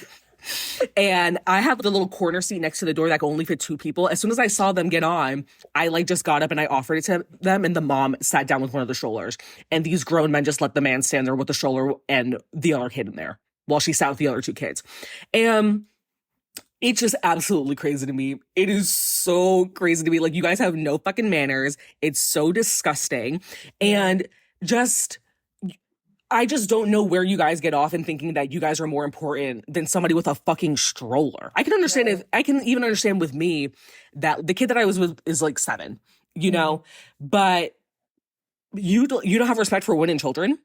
And I have the little corner seat next to the door that can only fit 2 people. As soon as I saw them get on, I just got up and I offered it to them, and the mom sat down with one of the strollers. And these grown men just let the man stand there with the stroller and the other kid in there while she sat with the other 2 kids. And it's just absolutely crazy to me. It is so crazy to me. Like, you guys have no fucking manners. It's so disgusting. And I just don't know where you guys get off in thinking that you guys are more important than somebody with a fucking stroller. I can understand I can even understand with me that the kid that I was with is like 7, you know, but you don't have respect for women and children.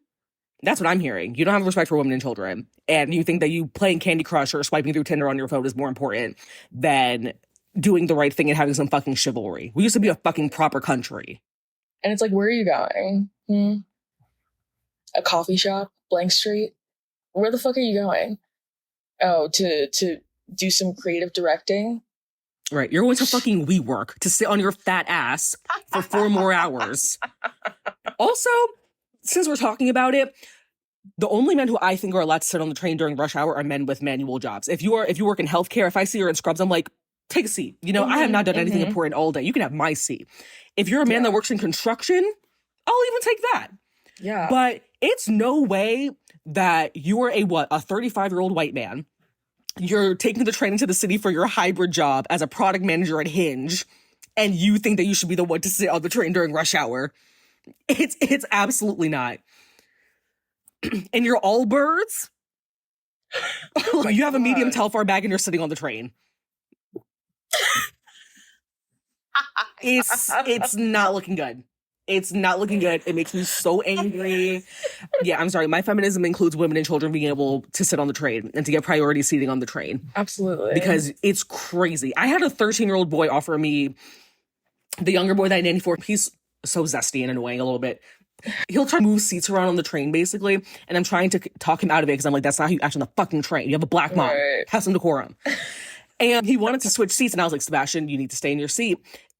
That's what I'm hearing. You don't have respect for women and children. And you think that you playing Candy Crush or swiping through Tinder on your phone is more important than doing the right thing and having some fucking chivalry. We used to be a fucking proper country. And it's like, where are you going? A coffee shop, Blank Street? Where the fuck are you going? Oh, to do some creative directing? Right. You're going to fucking WeWork to sit on your fat ass for 4 more hours. Also, since we're talking about it, the only men who I think are allowed to sit on the train during rush hour are men with manual jobs. If you work in healthcare, if I see you're in scrubs, I'm like, take a seat. You know, I have not done anything important all day. You can have my seat. If you're a man that works in construction, I'll even take that. Yeah. But it's no way that you are a 35-year-old white man. You're taking the train into the city for your hybrid job as a product manager at Hinge, and you think that you should be the one to sit on the train during rush hour. It's absolutely not. And you're all birds. You have a medium Telfar bag and you're sitting on the train. It's not looking good. It's not looking good. It makes me so angry. Yeah, I'm sorry. My feminism includes women and children being able to sit on the train and to get priority seating on the train. Absolutely. Because it's crazy. I had a 13-year-old boy offer me, the younger boy that I nanny for, he's so zesty and annoying a little bit. He'll try to move seats around on the train, basically, and I'm trying to talk him out of it because I'm like, that's not how you act on the fucking train. You have a black mom. Right. Have some decorum. And he wanted to switch seats, and I was like, Sebastian, you need to stay in your seat.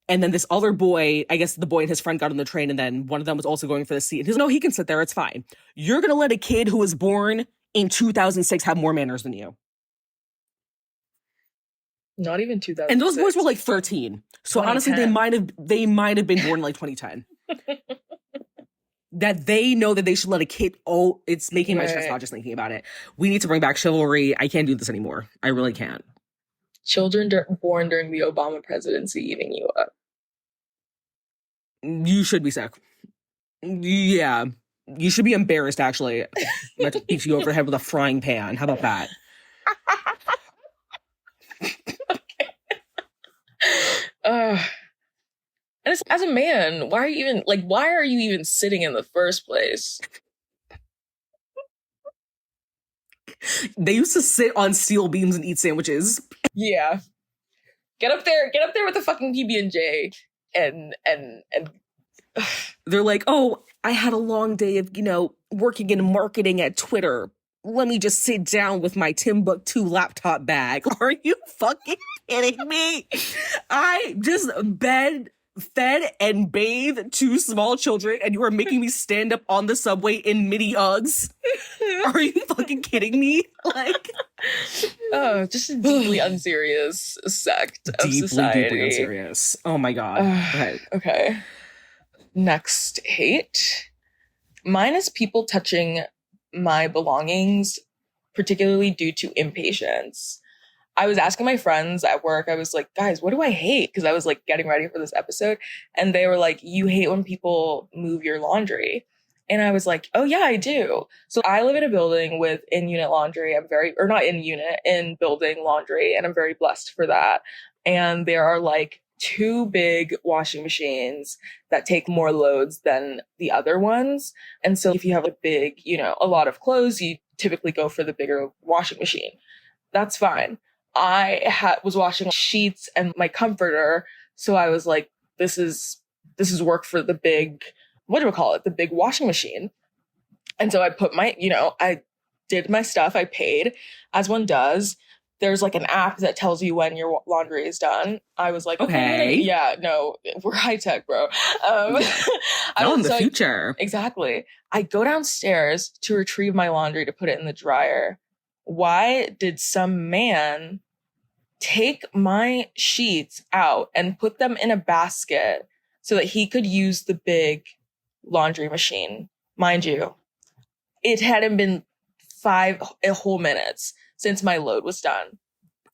And then this other boy, I guess the boy and his friend got on the train, and then one of them was also going for the seat. And he's like, no, he can sit there. It's fine. You're going to let a kid who was born in 2006 have more manners than you. Not even 2006. And those boys were like 13. So honestly, they might have been born in like 2010. That they know that they should let a kid. Oh, it's making my stress hot just thinking about it. We need to bring back chivalry. I can't do this anymore. I really can't. Children born during the Obama presidency eating you up. You should be sick. Yeah. You should be embarrassed, actually. I'm going to beat you over the head with a frying pan. How about that? And it's, as a man, why are you even sitting in the first place? They used to sit on steel beams and eat sandwiches. Yeah. Get up there with the fucking PB&J and they're like, oh, I had a long day of, working in marketing at Twitter. let me just sit down with my Timbuktu laptop bag. Are you fucking kidding me? I just fed and bathed 2 small children, and you are making me stand up on the subway in mini Uggs. Are you fucking kidding me? Like, oh, just a deeply unserious sect of society. Deeply unserious. Oh my god. Okay. Okay. Next hate. Mine is people touching my belongings, particularly due to impatience. I was asking my friends at work, I was like, guys, what do I hate? Because I was like getting ready for this episode. And they were like, you hate when people move your laundry. And I was like, oh yeah, I do. So I live in a building with in-unit laundry. Not in-unit, in-building laundry. And I'm very blessed for that. And there are like 2 big washing machines that take more loads than the other ones. And so if you have a big, a lot of clothes, you typically go for the bigger washing machine. That's fine. I was washing sheets and my comforter. So I was like, this is work for the big, the big washing machine. And so I put I did my stuff. I paid as one does. There's like an app that tells you when your laundry is done. I was like, okay. Yeah, no, we're high tech, bro. In the future. Exactly. I go downstairs to retrieve my laundry to put it in the dryer. Why did some man take my sheets out and put them in a basket so that he could use the big laundry machine? Mind you, it hadn't been 5 whole minutes since my load was done.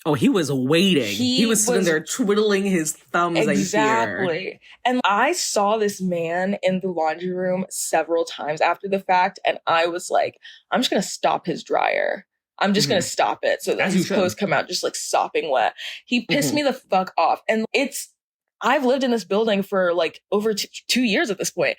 Oh, he was waiting. He was sitting there twiddling his thumbs. Exactly. And I saw this man in the laundry room several times after the fact, and I was like, I'm just going to stop his dryer. I'm just going to stop it so that his clothes come out just like sopping wet. He pissed me the fuck off. And I've lived in this building for like over 2 years at this point.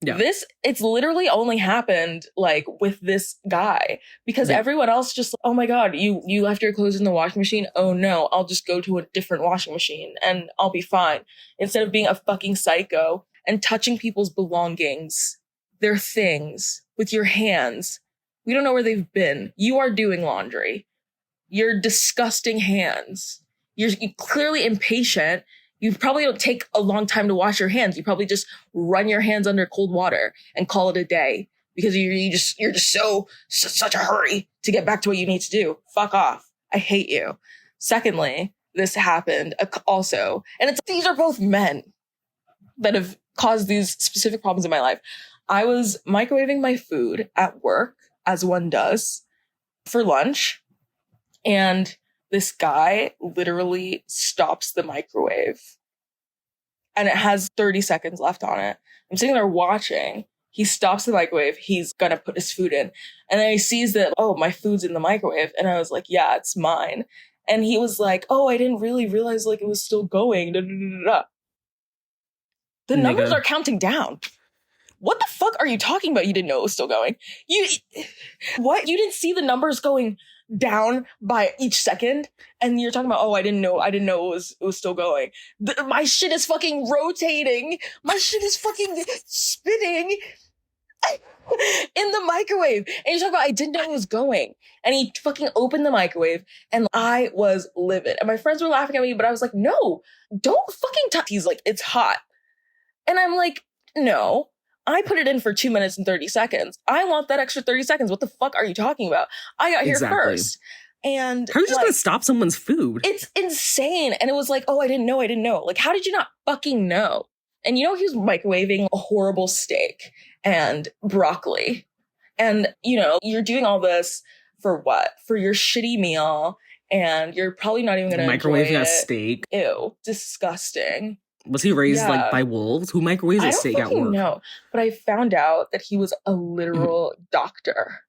Yeah. It's literally only happened like with this guy because everyone else just, oh my God, you left your clothes in the washing machine. Oh no, I'll just go to a different washing machine and I'll be fine. Instead of being a fucking psycho and touching people's belongings, their things with your hands. We don't know where they've been. You are doing laundry. You're disgusting hands. You're clearly impatient. You probably don't take a long time to wash your hands. You probably just run your hands under cold water and call it a day because you're just such a hurry to get back to what you need to do. Fuck off. I hate you. Secondly, this happened also, and these are both men that have caused these specific problems in my life. I was microwaving my food at work, as one does, for lunch, and this guy literally stops the microwave and it has 30 seconds left on it. I'm sitting there watching. He stops the microwave. He's going to put his food in. And then he sees that, oh, my food's in the microwave. And I was like, yeah, it's mine. And he was like, oh, I didn't really realize like it was still going. Da, da, da, da. The numbers are counting down. What the fuck are you talking about? You didn't know it was still going. What? You didn't see the numbers going down by each second, and you're talking about, oh, I didn't know it was still going. My shit is fucking rotating. My shit is fucking spinning in the microwave. And you're talking about, I didn't know it was going. And he fucking opened the microwave, and I was livid. And my friends were laughing at me, but I was like, no, don't fucking touch. He's like, it's hot. And I'm like, no. I put it in for 2 minutes and 30 seconds. I want that extra 30 seconds. What the fuck are you talking about? I got here first. And how are you just going to stop someone's food? It's insane. And it was like, oh, I didn't know. Like, how did you not fucking know? And he was microwaving a horrible steak and broccoli. And, you're doing all this for what? For your shitty meal. And you're probably not even going to microwaving a steak. Ew, disgusting. Was he raised by wolves? Who microwaves a steak at work? No, but I found out that he was a literal doctor,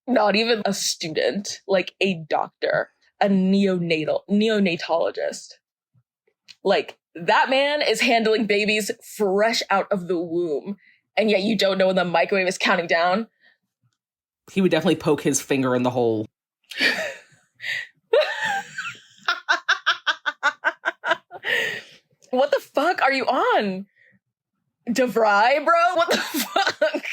not even a student, like a doctor, a neonatologist. Like that man is handling babies fresh out of the womb, and yet you don't know when the microwave is counting down. He would definitely poke his finger in the hole. What the fuck are you on? DeVry, bro? What the fuck?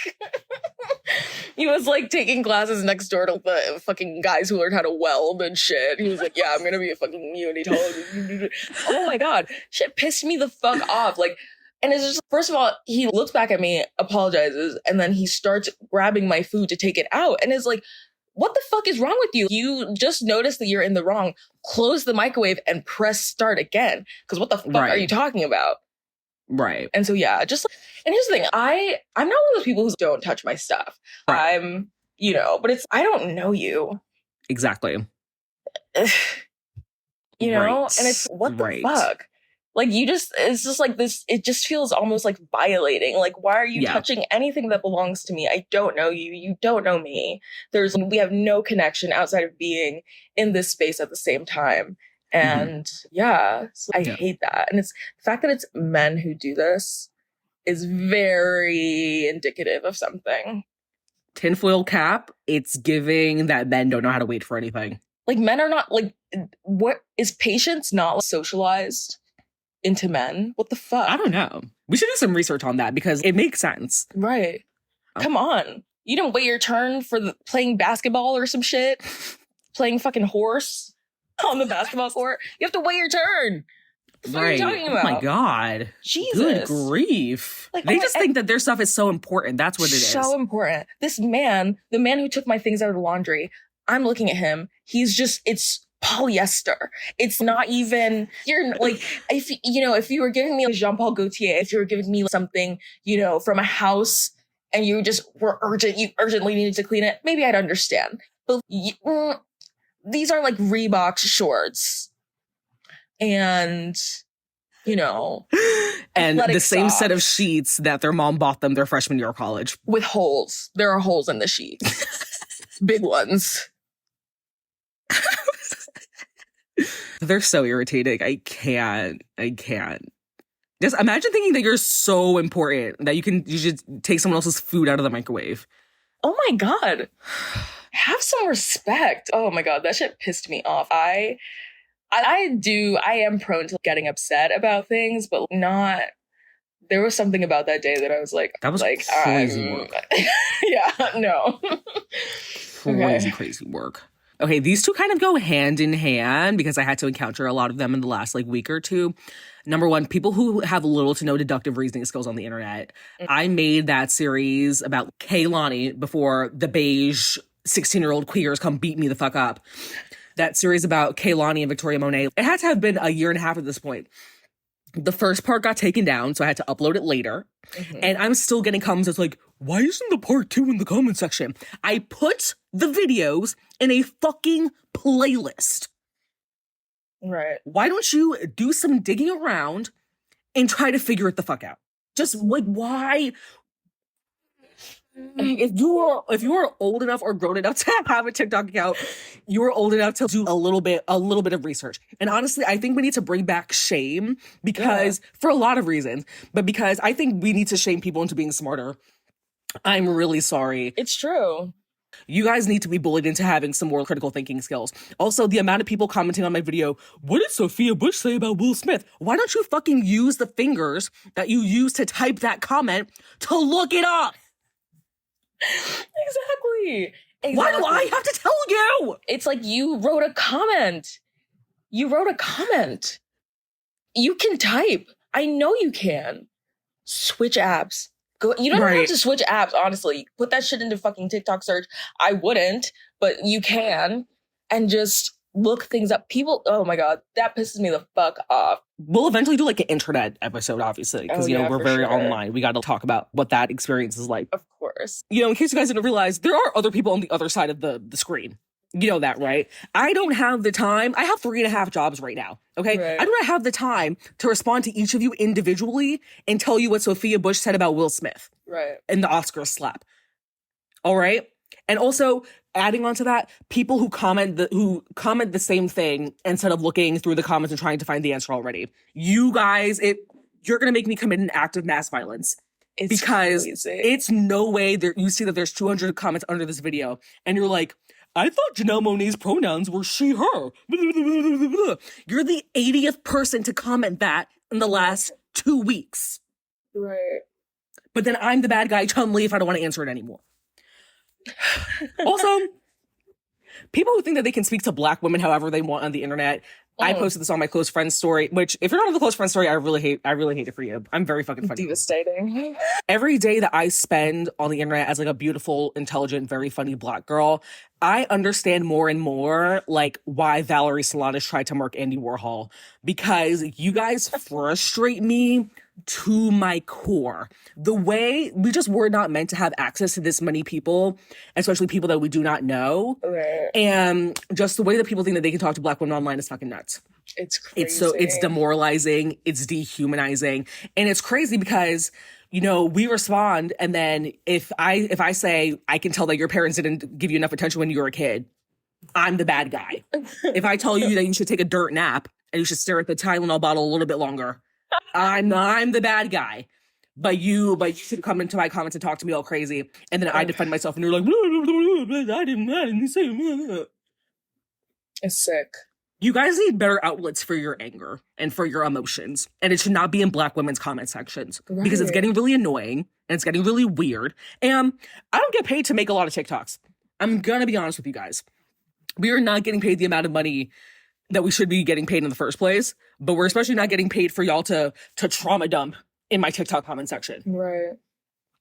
He was like taking classes next door to the fucking guys who learned how to weld and shit. He was like, yeah, I'm gonna be a fucking unitologist. Oh my god. Shit pissed me the fuck off. Like, and it's just, first of all, he looks back at me, apologizes, and then he starts grabbing my food to take it out. And is like, what the fuck is wrong with you? You just noticed that you're in the wrong. Close the microwave and press start again. Because what the fuck are you talking about? Right. And so, yeah, just, and here's the thing. I'm not one of those people who don't touch my stuff. Right. I'm, you know, but it's, I don't know you. Exactly. You know? And it's, what the fuck? Like, you just, it's just like this, it just feels almost like violating. Like, why are you touching anything that belongs to me? I don't know you. You don't know me. We have no connection outside of being in this space at the same time. And so I hate that. And it's the fact that it's men who do this is very indicative of something. Tinfoil cap, it's giving that men don't know how to wait for anything. Like, men are not, like, what is patience not socialized into men? What the fuck? I don't know. We should do some research on that because it makes sense. Right. Oh. Come on. You don't wait your turn for playing basketball or some shit? Playing fucking horse on the basketball court? You have to wait your turn. What are you talking about? Oh my God. Jesus. Good grief. Like, they just think that their stuff is so important. That's what it is. So important. This man, the man who took my things out of the laundry, I'm looking at him. He's just, it's polyester. It's not even, you're like, if you were giving me a Jean-Paul Gaultier, if you were giving me something, from a house and you urgently needed to clean it, maybe I'd understand. But these are like Reebok shorts. And, and the same set of sheets that their mom bought them their freshman year of college. With holes. There are holes in the sheets. Big ones. They're so irritating. I can't. Just imagine thinking that you're so important that you should take someone else's food out of the microwave. Oh my God. Have some respect. Oh my God. That shit pissed me off. I am prone to getting upset about things, but not, there was something about that day that I was like, that was like crazy work. Yeah, no. Crazy work. Okay, these two kind of go hand in hand because I had to encounter a lot of them in the last week or two. Number one, people who have little to no deductive reasoning skills on the internet. I made that series about Kaylani before the beige 16-year-old queers come beat me the fuck up. That series about Kaylani and Victoria Monet. It had to have been a year and a half at this point. The first part got taken down, so I had to upload it later. And I'm still getting comments that's like, why isn't the part 2 in the comment section? I put the videos in a fucking playlist. Right. Why don't you do some digging around and try to figure it the fuck out? Just why? If you are old enough or grown enough to have a TikTok account, you are old enough to do a little bit of research. And honestly, I think we need to bring back shame because for a lot of reasons, but because I think we need to shame people into being smarter. I'm really sorry. It's true. You guys need to be bullied into having some more critical thinking skills. Also, the amount of people commenting on my video, what did Sophia Bush say about Will Smith? Why don't you fucking use the fingers that you use to type that comment to look it up? Exactly. Why do I have to tell you? It's like you wrote a comment. You can type. I know you can. Switch apps. Go. You don't have to switch apps, honestly. Put that shit into fucking TikTok search. I wouldn't, but you can. And just look things up. People, oh my God, that pisses me the fuck off. We'll eventually do an internet episode, obviously, because, we're very online. We got to talk about what that experience is like. Of course. In case you guys didn't realize, there are other people on the other side of the screen. You know that, right? I don't have the time. I have 3.5 jobs right now, okay? Right. I do not have the time to respond to each of you individually and tell you what Sophia Bush said about Will Smith. Right. And the Oscar slap. All right? And also, adding on to that, people who comment the same thing instead of looking through the comments and trying to find the answer already. You guys, you're going to make me commit an act of mass violence. It's crazy. It's no way you see that there's 200 comments under this video, and you're like, I thought Janelle Monáe's pronouns were she, her. You're the 80th person to comment that in the last 2 weeks. Right. But then I'm the bad guy, Chun-Li, if I don't want to answer it anymore. Also, people who think that they can speak to Black women however they want on the internet. I posted this on my close friend story, which if you're not on the close friend story, I really hate it for you. I'm very fucking funny. Devastating. Every day that I spend on the internet as like a beautiful, intelligent, very funny Black girl, I understand more and more like why Valerie Solanas tried to murk Andy Warhol, because you guys frustrate me to my core. The way we just were not meant to have access to this many people, especially people that we do not know. Right. And just the way that people think that they can talk to Black women online is fucking nuts. It's crazy. It's demoralizing, it's dehumanizing, and it's crazy because, you know, we respond, and then if I say I can tell that your parents didn't give you enough attention when you were a kid, I'm the bad guy. If I tell you that you should take a dirt nap and you should stare at the Tylenol bottle a little bit longer, I'm the bad guy. But you should come into my comments and talk to me all crazy, and then I defend myself, and you're like, I didn't say that. It's sick. You guys need better outlets for your anger and for your emotions, and it should not be in Black women's comment sections, because it's getting really annoying and it's getting really weird. And I don't get paid to make a lot of TikToks. I'm gonna be honest with you guys. We are not getting paid the amount of money that we should be getting paid in the first place, but we're especially not getting paid for y'all to trauma dump in my TikTok comment section. Right.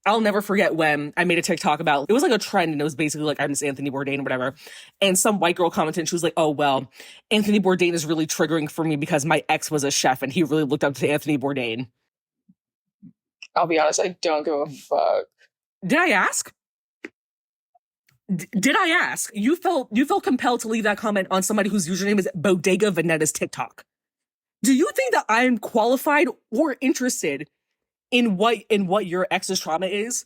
I'll never forget when I made a TikTok about, it was like a trend, and it was basically like, I'm just Anthony Bourdain or whatever. And some white girl commented, and she was like, oh, well, Anthony Bourdain is really triggering for me because my ex was a chef and he really looked up to Anthony Bourdain. I'll be honest, I don't give a fuck. Did I ask? Did I ask? You felt compelled to leave that comment on somebody whose username is Bodega Venetta's TikTok. Do you think that I'm qualified or interested in what your ex's trauma is?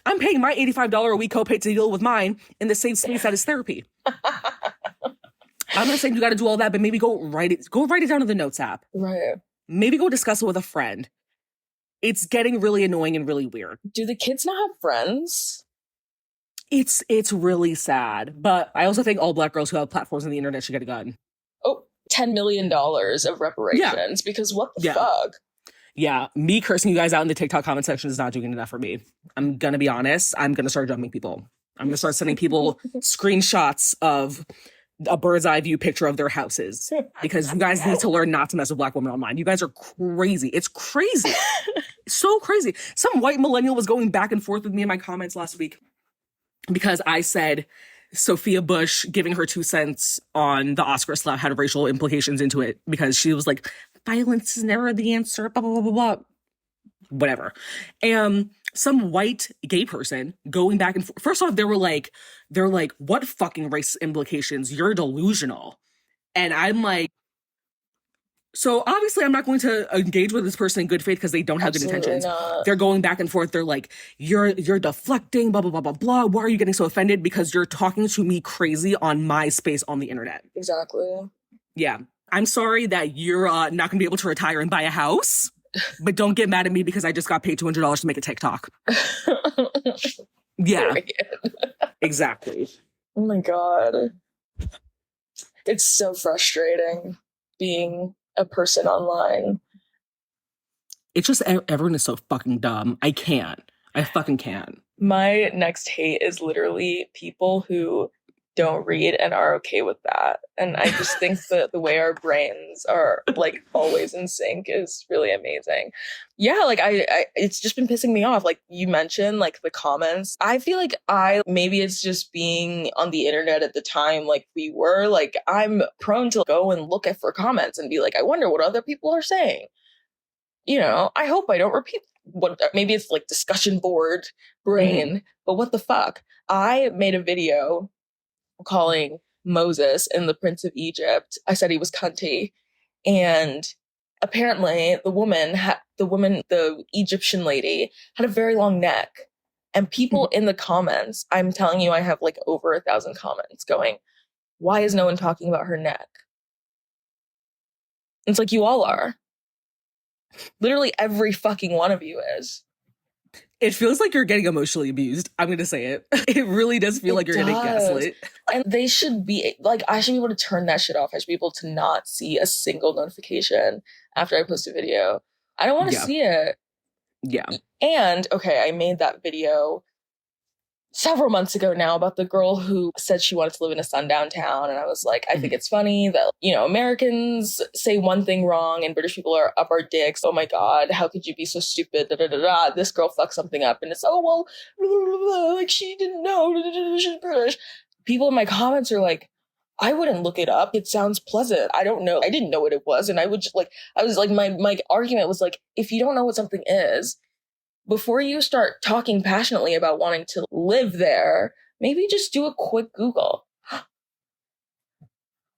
I'm paying my $85 a week copay to deal with mine in the same space that is therapy. I'm not saying you got to do all that, but maybe go write it down in the notes app. Right. Maybe go discuss it with a friend. It's getting really annoying and really weird. Do the kids not have friends? It's really sad, but I also think all Black girls who have platforms on the internet should get a gun. Oh, $10 million of reparations, because what the fuck? Yeah, me cursing you guys out in the TikTok comment section is not doing enough for me. I'm gonna be honest. I'm gonna start jumping people. I'm gonna start sending people screenshots of a bird's eye view picture of their houses, because you guys need to learn not to mess with Black women online. You guys are crazy. It's crazy. So crazy. Some white millennial was going back and forth with me in my comments last week because I said Sophia Bush giving her 2 cents on the Oscar slap had racial implications into it, because she was like, violence is never the answer, blah, blah, blah, blah, blah. Whatever. And some white gay person going back and forth. First off, they're like, what fucking racist implications? You're delusional. And I'm like, so obviously I'm not going to engage with this person in good faith because they don't have good intentions. Not. They're going back and forth. They're like, you're deflecting, blah, blah, blah, blah, blah. Why are you getting so offended? Because you're talking to me crazy on my space on the internet. Exactly. Yeah. I'm sorry that you're not going to be able to retire and buy a house, but don't get mad at me because I just got paid $200 to make a TikTok. Yeah. Exactly. Oh my God. It's so frustrating being a person online. It's just, everyone is so fucking dumb. I fucking can't. My next hate is literally people who don't read and are okay with that. And I just think that the way our brains are like always in sync is really amazing. Yeah, like I it's just been pissing me off. Like you mentioned, like the comments. I feel like maybe it's just being on the internet at the time like we were, like I'm prone to go and look for comments and be like, I wonder what other people are saying. You know, I hope I don't repeat what, maybe it's like discussion board brain, but what the fuck? I made a video calling Moses in the Prince of Egypt. I said he was cunty. And apparently the Egyptian lady had a very long neck. And people in the comments, I'm telling you, I have like over 1,000 comments going, why is no one talking about her neck? It's like, you all are. Literally every fucking one of you is. It feels like you're getting emotionally abused. I'm going to say it. It really does feel like you're getting gaslit. And they should be, like, I should be able to turn that shit off. I should be able to not see a single notification after I post a video. I don't want to see it. Yeah. And, okay, I made that video several months ago now about the girl who said she wanted to live in a sundown town. And I was like, I think it's funny that, Americans say one thing wrong and British people are up our dicks. Oh my God, how could you be so stupid? Da, da, da, da. This girl fucked something up. And it's, oh, well, blah, blah, blah, like she didn't know. Da, da, da, she's British. People in my comments are like, I wouldn't look it up. It sounds pleasant. I don't know. I didn't know what it was. And I would just I was like, my argument was like, if you don't know what something is, before you start talking passionately about wanting to live there, maybe just do a quick Google.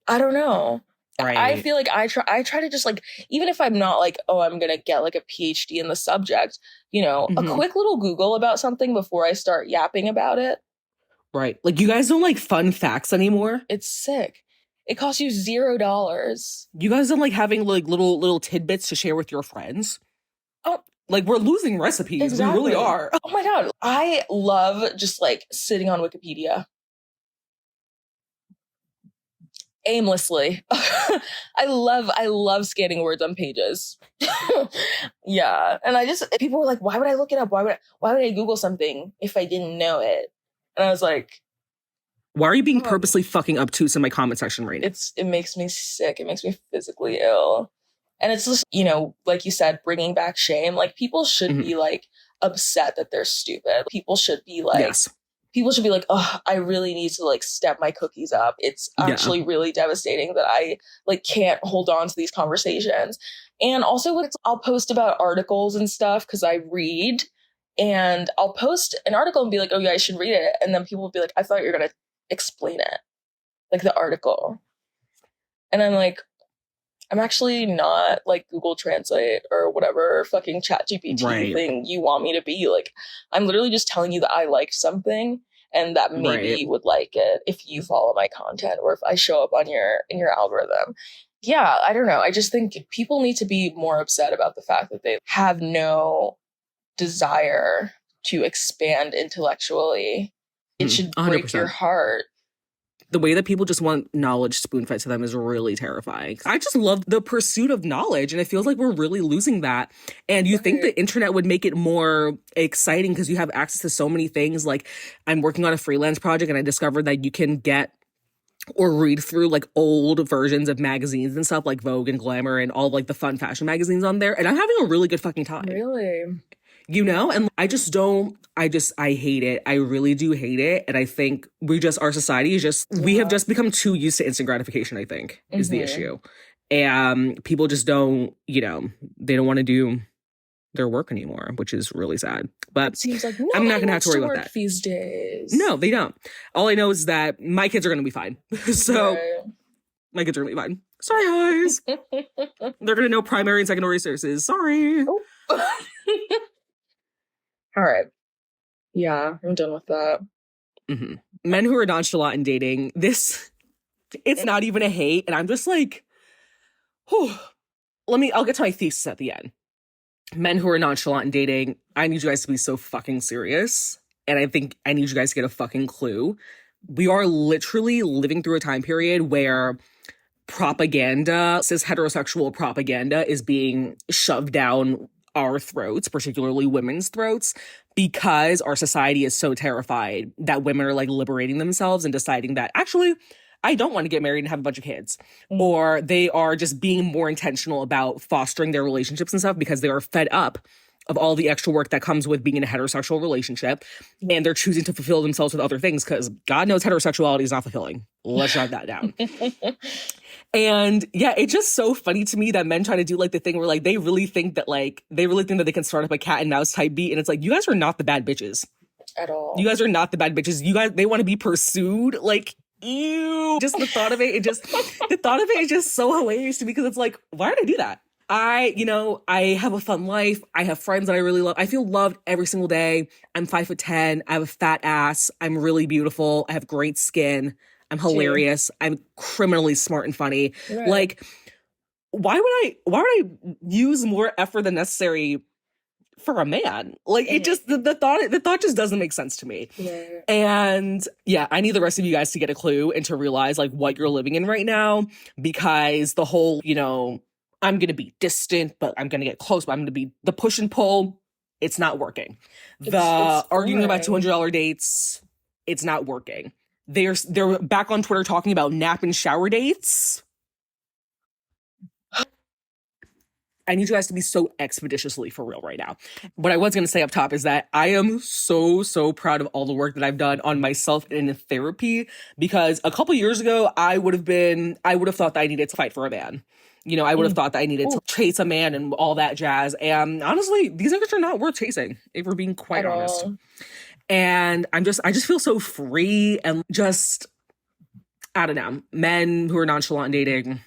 I don't know. Right. I feel like I try to just even if I'm not like, oh, I'm going to get like a PhD in the subject, a quick little Google about something before I start yapping about it. Right. Like, you guys don't like fun facts anymore? It's sick. It costs you $0. You guys don't like having like little tidbits to share with your friends? Oh, like, we're losing recipes. Exactly. We really are. Oh my God. I love just sitting on Wikipedia aimlessly. I love scanning words on pages. Yeah. And people were like, why would I look it up? Why would I Google something if I didn't know it? And I was like, why are you being purposely fucking obtuse in my comment section right now? It makes me sick. It makes me physically ill. And it's just, like you said, bringing back shame. Like, people should be upset that they're stupid. People should be like, yes. People should be like, oh, I really need to step my cookies up. It's actually really devastating that I can't hold on to these conversations. And also I'll post about articles and stuff because I read, and I'll post an article and be like, oh yeah, I should read it. And then people will be like, I thought you were going to explain it, like the article. And I'm like, I'm actually not Google Translate or whatever fucking ChatGPT thing you want me to be. I'm literally just telling you that I liked something and that maybe you would like it if you follow my content or if I show up on in your algorithm. Yeah, I don't know. I just think people need to be more upset about the fact that they have no desire to expand intellectually. It should break 100%. Your heart. The way that people just want knowledge spoon-fed to them is really terrifying. I just love the pursuit of knowledge, and it feels like we're really losing that. And you think the internet would make it more exciting because you have access to so many things. Like, I'm working on a freelance project, and I discovered that you can get or read through old versions of magazines and stuff like Vogue and Glamour and all the fun fashion magazines on there. And I'm having a really good fucking time. Really? And I hate it. I really do hate it. And I think our society is just, we have just become too used to instant gratification, I think, is the issue. And people just don't, they don't want to do their work anymore, which is really sad. But it seems like I'm not going to have to worry about that these days. No, they don't. All I know is that my kids are going to be fine. So my kids are going to be fine. Sorry, guys. They're going to know primary and secondary sources. Sorry. Oh. All right. Yeah, I'm done with that. Men who are nonchalant in dating, it's not even a hate. And I'm just like, whew. I'll get to my thesis at the end. Men who are nonchalant in dating, I need you guys to be so fucking serious. And I think I need you guys to get a fucking clue. We are literally living through a time period where propaganda, cis heterosexual propaganda, is being shoved down our throats, particularly women's throats, because our society is so terrified that women are liberating themselves and deciding that actually I don't want to get married and have a bunch of kids. Or they are just being more intentional about fostering their relationships and stuff because they are fed up of all the extra work that comes with being in a heterosexual relationship. And they're choosing to fulfill themselves with other things because God knows heterosexuality is not fulfilling. Let's drive that down. And yeah, it's just so funny to me that men try to do the thing where they really think that they can start up a cat and mouse type beat. And it's you guys are not the bad bitches. At all. You guys are not the bad bitches. You guys, they want to be pursued. Ew. Just the thought of it is just so hilarious to me because it's why did I do that? I have a fun life. I have friends that I really love. I feel loved every single day. I'm 5'10". I have a fat ass. I'm really beautiful. I have great skin. I'm hilarious. I'm criminally smart and funny. Right. Why would I use more effort than necessary for a man? It just the thought just doesn't make sense to me. Yeah. And yeah, I need the rest of you guys to get a clue and to realize what you're living in right now, because the whole, I'm going to be distant, but I'm going to get close, but I'm going to be the push and pull. It's not working. The It's arguing about boring. $200 dates, it's not working. They're back on Twitter talking about nap and shower dates. I need you guys to be so expeditiously for real right now. What I was going to say up top is that I am so proud of all the work that I've done on myself and in therapy, because a couple years ago, I would have thought that I needed to fight for a man. You know, I would have thought that I needed to chase a man and all that jazz. And honestly, these niggas are not worth chasing, if we're being quite honest. And I just feel so free and just, I don't know, men who are nonchalant dating,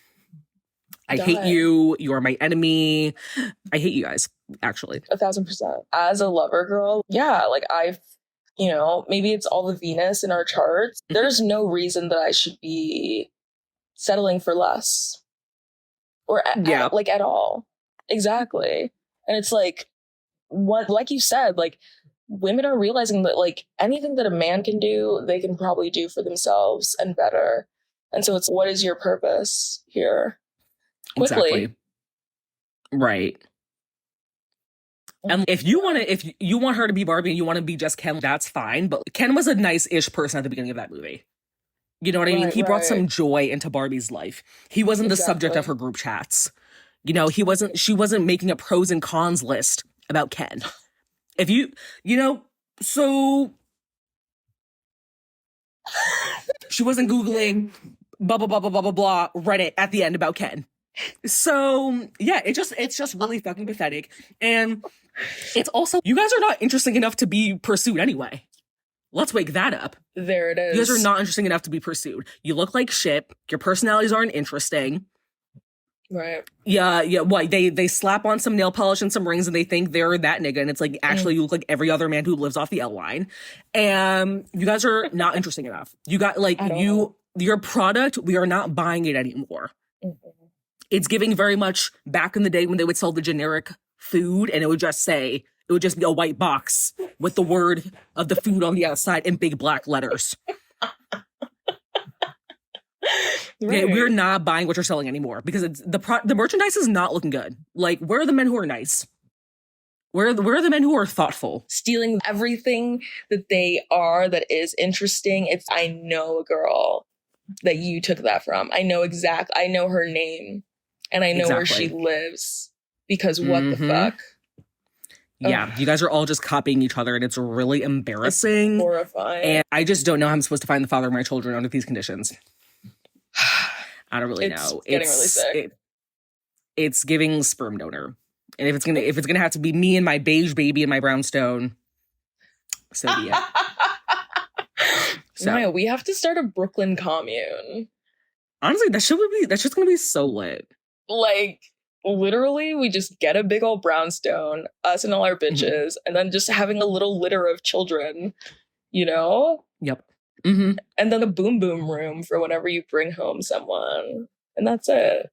I hate you. You are my enemy. I hate you guys, actually. 1,000%. As a lover girl, yeah, like maybe it's all the Venus in our charts. There's no reason that I should be settling for less. Or at all. Exactly. And it's like, like you said, like, women are realizing that, like, anything that a man can do, they can probably do for themselves and better. And so it's, what is your purpose here? Quickly. Exactly. Right. And if you want her to be Barbie and you want to be just Ken, that's fine. But Ken was a nice-ish person at the beginning of that movie. You know what I mean? He brought some joy into Barbie's life. He wasn't the subject of her group chats. You know, she wasn't making a pros and cons list about Ken. If so she wasn't Googling blah, blah, blah, blah, blah, blah, blah, Reddit at the end about Ken. So yeah, it's just really fucking pathetic. And it's also, you guys are not interesting enough to be pursued anyway. Let's wake that up. There it is. You guys are not interesting enough to be pursued. You look like shit. Your personalities aren't interesting. Right. Yeah. What? They slap on some nail polish and some rings and they think they're that nigga. And it's like, actually, you look like every other man who lives off the L line. And you guys are not interesting enough. You got, like, your product, we are not buying it anymore. Mm-hmm. It's giving very much back in the day when they would sell the generic food and it would just be a white box with the word of the food on the outside in big black letters. Right. Okay, we're not buying what you're selling anymore because the merchandise is not looking good. Like, where are the men who are nice? Where are the men who are thoughtful? Stealing everything that they are that is interesting. I know a girl that you took that from. I know her name and I know where she lives because what the fuck? Yeah, you guys are all just copying each other and it's really embarrassing. It's horrifying. And I just don't know how I'm supposed to find the father of my children under these conditions. I don't really know. It's getting really sick. It's giving sperm donor. And if it's gonna have to be me and my beige baby and my brownstone, so be it. So Maya, we have to start a Brooklyn commune. Honestly, that's just gonna be so lit. Like, literally, we just get a big old brownstone, us and all our bitches, and then just having a little litter of children, you know? Yep. Mm-hmm. And then a boom boom room for whenever you bring home someone. And that's it.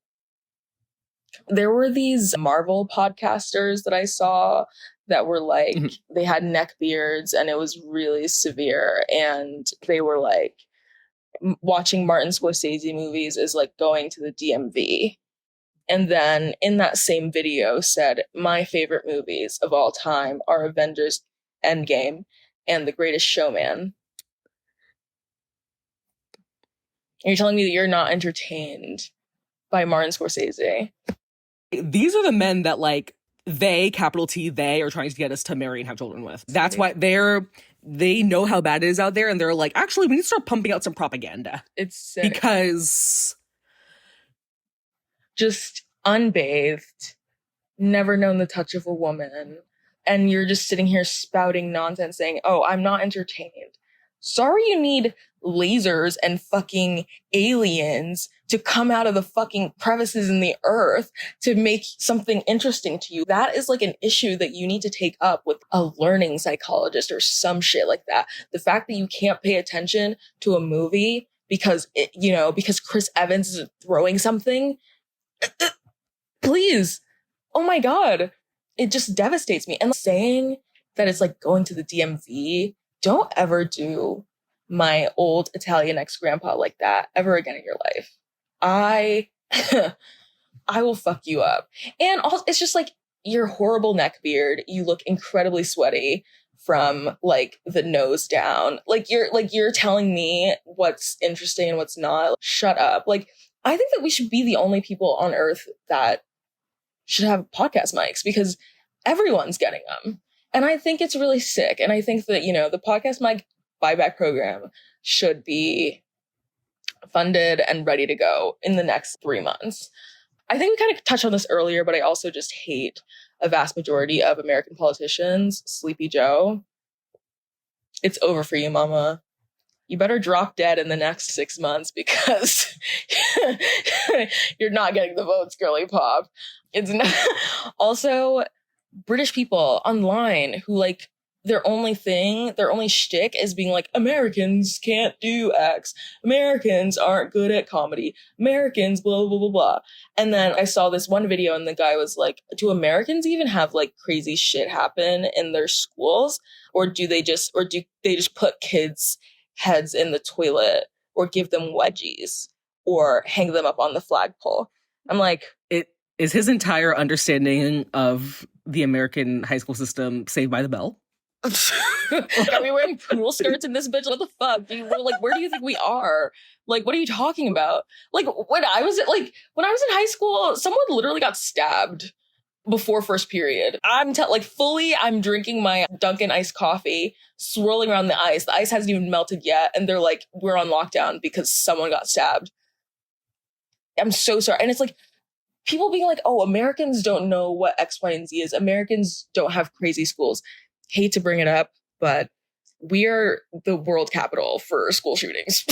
There were these Marvel podcasters that I saw that were like, they had neck beards and it was really severe. And they were like, watching Martin Scorsese movies is like going to the DMV. And then in that same video said, my favorite movies of all time are Avengers Endgame and The Greatest Showman. And you're telling me that you're not entertained by Martin Scorsese? These are the men that, like, they, capital T, they are trying to get us to marry and have children with. That's why they know how bad it is out there, and they're like, actually, we need to start pumping out some propaganda. It's sick. Because just unbathed, never known the touch of a woman, and you're just sitting here spouting nonsense saying, oh, I'm not entertained. Sorry you need lasers and fucking aliens to come out of the fucking crevices in the earth to make something interesting to you. That is like an issue that you need to take up with a learning psychologist or some shit like that. The fact that you can't pay attention to a movie because Chris Evans is throwing something. Please. Oh my God. It just devastates me. And saying that it's like going to the DMV, don't ever do my old Italian ex-grandpa like that ever again in your life. I will fuck you up. And also, it's just like, your horrible neck beard, you look incredibly sweaty from like the nose down. Like you're telling me what's interesting and what's not. Shut up. Like I think that we should be the only people on earth that should have podcast mics because everyone's getting them. And I think it's really sick. And I think that, the podcast mic buyback program should be funded and ready to go in the next 3 months. I think we kind of touched on this earlier, but I also just hate a vast majority of American politicians. Sleepy Joe, it's over for you, mama. You better drop dead in the next 6 months because you're not getting the votes, girly pop. It's not. Also, British people online who like their only shtick is being like, Americans can't do X. Americans aren't good at comedy. Americans, blah, blah, blah, blah. And then I saw this one video and the guy was like, do Americans even have like crazy shit happen in their schools? Or do they just put kids' heads in the toilet or give them wedgies or hang them up on the flagpole? I'm like, it is his entire understanding of the American high school system Saved by the Bell. Are we wearing poodle skirts in this bitch? What the fuck? Like, where do you think we are? Like, what are you talking about? Like, when I was in high school, someone literally got stabbed before first period. I'm drinking my Dunkin' iced coffee, swirling around the ice. The ice hasn't even melted yet, and they're like, we're on lockdown because someone got stabbed. I'm so sorry. And it's like, people being like, oh, Americans don't know what X, Y, and Z is. Americans don't have crazy schools. Hate to bring it up, but we are the world capital for school shootings.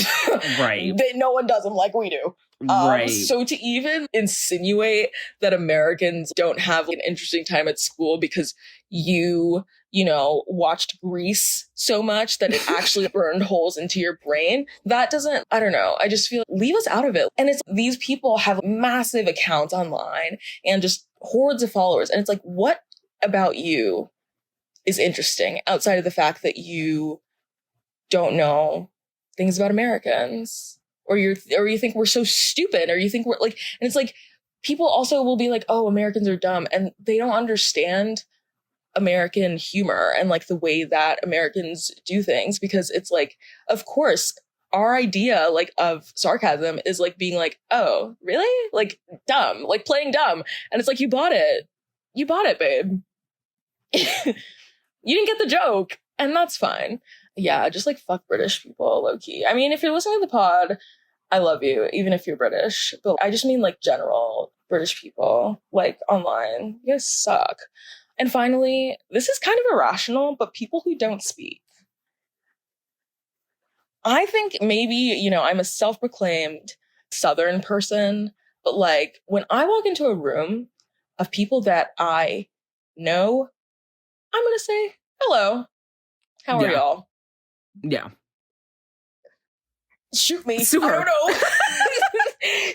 Right. No one does them like we do. Right. So to even insinuate that Americans don't have an interesting time at school because you watched Grease so much that it actually burned holes into your brain, that doesn't, I don't know. I just feel, leave us out of it. And it's, these people have massive accounts online and just hordes of followers. And it's like, what about you is interesting outside of the fact that you don't know things about Americans, or you think we're so stupid, or you think we're like, and it's like, people also will be like, oh, Americans are dumb, and they don't understand American humor and like the way that Americans do things, because it's like, of course, our idea like of sarcasm is like being like, oh, really? Like dumb, like playing dumb. And it's like, you bought it, babe. You didn't get the joke, and that's fine. Yeah, just like fuck British people, low key. I mean, if you're listening to the pod, I love you, even if you're British. But I just mean like general British people, like online. You guys suck. And finally, this is kind of irrational, but people who don't speak. I think maybe, I'm a self-proclaimed Southern person, but like when I walk into a room of people that I know, I'm going to say, hello, how are y'all? Yeah. Shoot me. Super. I don't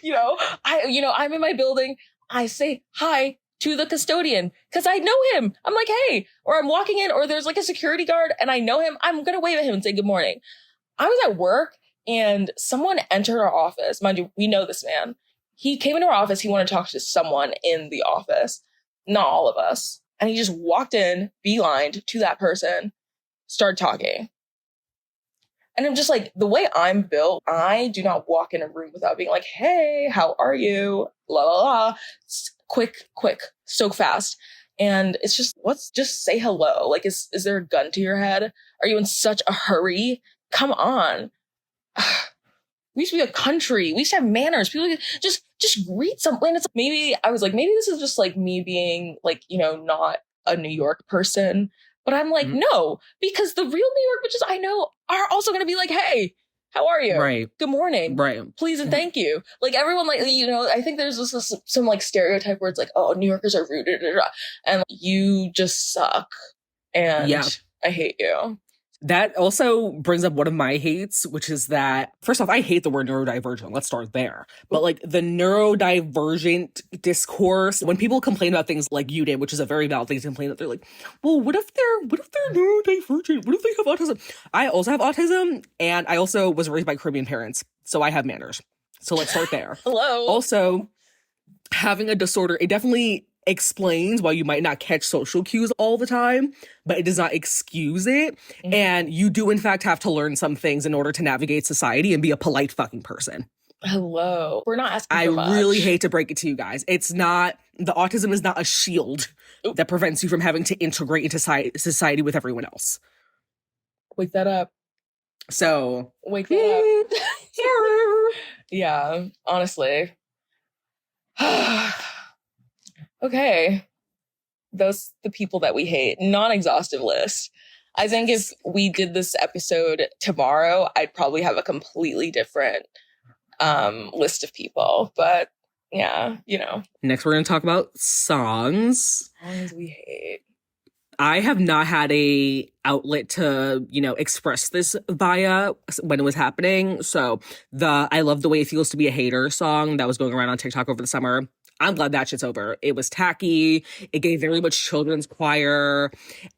know. I'm in my building. I say hi to the custodian because I know him. I'm like, hey, or I'm walking in, or there's like a security guard and I know him. I'm going to wave at him and say good morning. I was at work and someone entered our office. Mind you, we know this man. He came into our office. He wanted to talk to someone in the office, not all of us. And he just walked in, beelined to that person, started talking. And I'm just like, the way I'm built, I do not walk in a room without being like, hey, how are you? La, la, la. Quick, so fast. And it's just, just say hello. Like, is there a gun to your head? Are you in such a hurry? Come on. We used to be a country. We used to have manners. People just greet someone. And it's maybe this is just like me being like, not a New York person. But I'm like, no, because the real New York bitches I know are also going to be like, hey, how are you? Right. Good morning. Right. Please and thank you. Like everyone, like, I think there's some like stereotype where it's like, oh, New Yorkers are rude. And you just suck. And yeah. I hate you. That also brings up one of my hates, which is that, first off, I hate the word neurodivergent. Let's start there. But like the neurodivergent discourse, when people complain about things like you did, which is a very valid thing to complain that, they're like, well, what if they're neurodivergent? What if they have autism? I also have autism, and I also was raised by Caribbean parents, so I have manners. So let's start there. Hello. Also, having a disorder, it definitely explains why you might not catch social cues all the time, but it does not excuse it. Mhm. And you do, in fact, have to learn some things in order to navigate society and be a polite fucking person. Hello. We're not asking I for much. really hate to break it to you guys. It's not, the autism is not a shield Oop. that prevents you from having to integrate into society with everyone else. Wake that up. So, Wake that up. Yeah, honestly. Okay. Those the people that we hate. Non-exhaustive list. I think if we did this episode tomorrow, I'd probably have a completely different list of people. But yeah, you know. Next, we're going to talk about songs. Songs we hate. I have not had a outlet to, you know, express this via when it was happening. So the I Love the Way It Feels to Be a Hater song that was going around on TikTok over the summer, I'm glad that shit's over. It was tacky. It gave very much children's choir.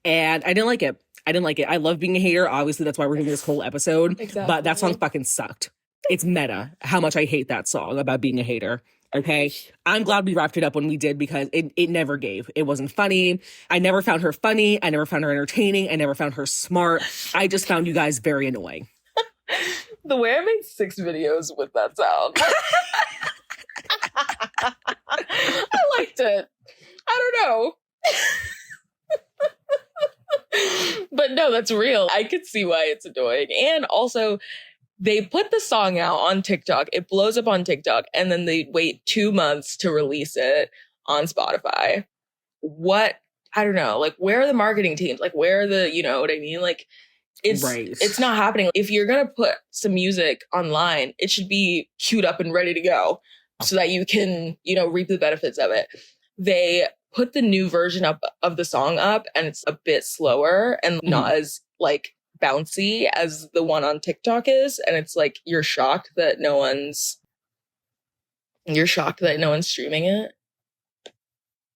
And I didn't like it. I love being a hater. Obviously, that's why we're doing this whole episode. Exactly. But that song fucking sucked. It's meta how much I hate that song about being a hater. Okay, I'm glad we wrapped it up when we did because it never gave. It wasn't funny. I never found her funny. I never found her entertaining. I never found her smart. I just found you guys very annoying. The way I made 6 videos with that sound. I liked it. I don't know. But no, that's real. I could see why it's annoying. And also, they put the song out on TikTok. It blows up on TikTok. And then they wait 2 months to release it on Spotify. What? I don't know. Like, where are the marketing teams? Like, where are the, you know what I mean? Like, it's not happening. If you're going to put some music online, it should be queued up and ready to go so that you can, you know, reap the benefits of it. They put the new version up of the song up and it's a bit slower and not as like bouncy as the one on TikTok is. And it's like, you're shocked that no one's streaming it.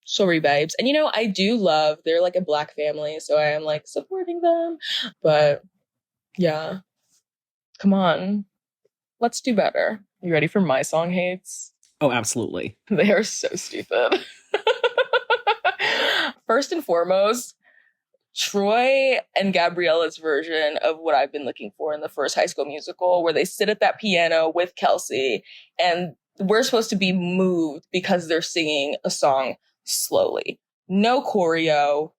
Sorry, babes. And you know, I do love, they're like a Black family, so I am like supporting them. But yeah, come on, let's do better. You ready for my song hates? Oh, absolutely. They are so stupid. First and foremost, Troy and Gabriella's version of what I've been looking for in the first High School Musical, where they sit at that piano with Kelsey and we're supposed to be moved because they're singing a song slowly. No choreo,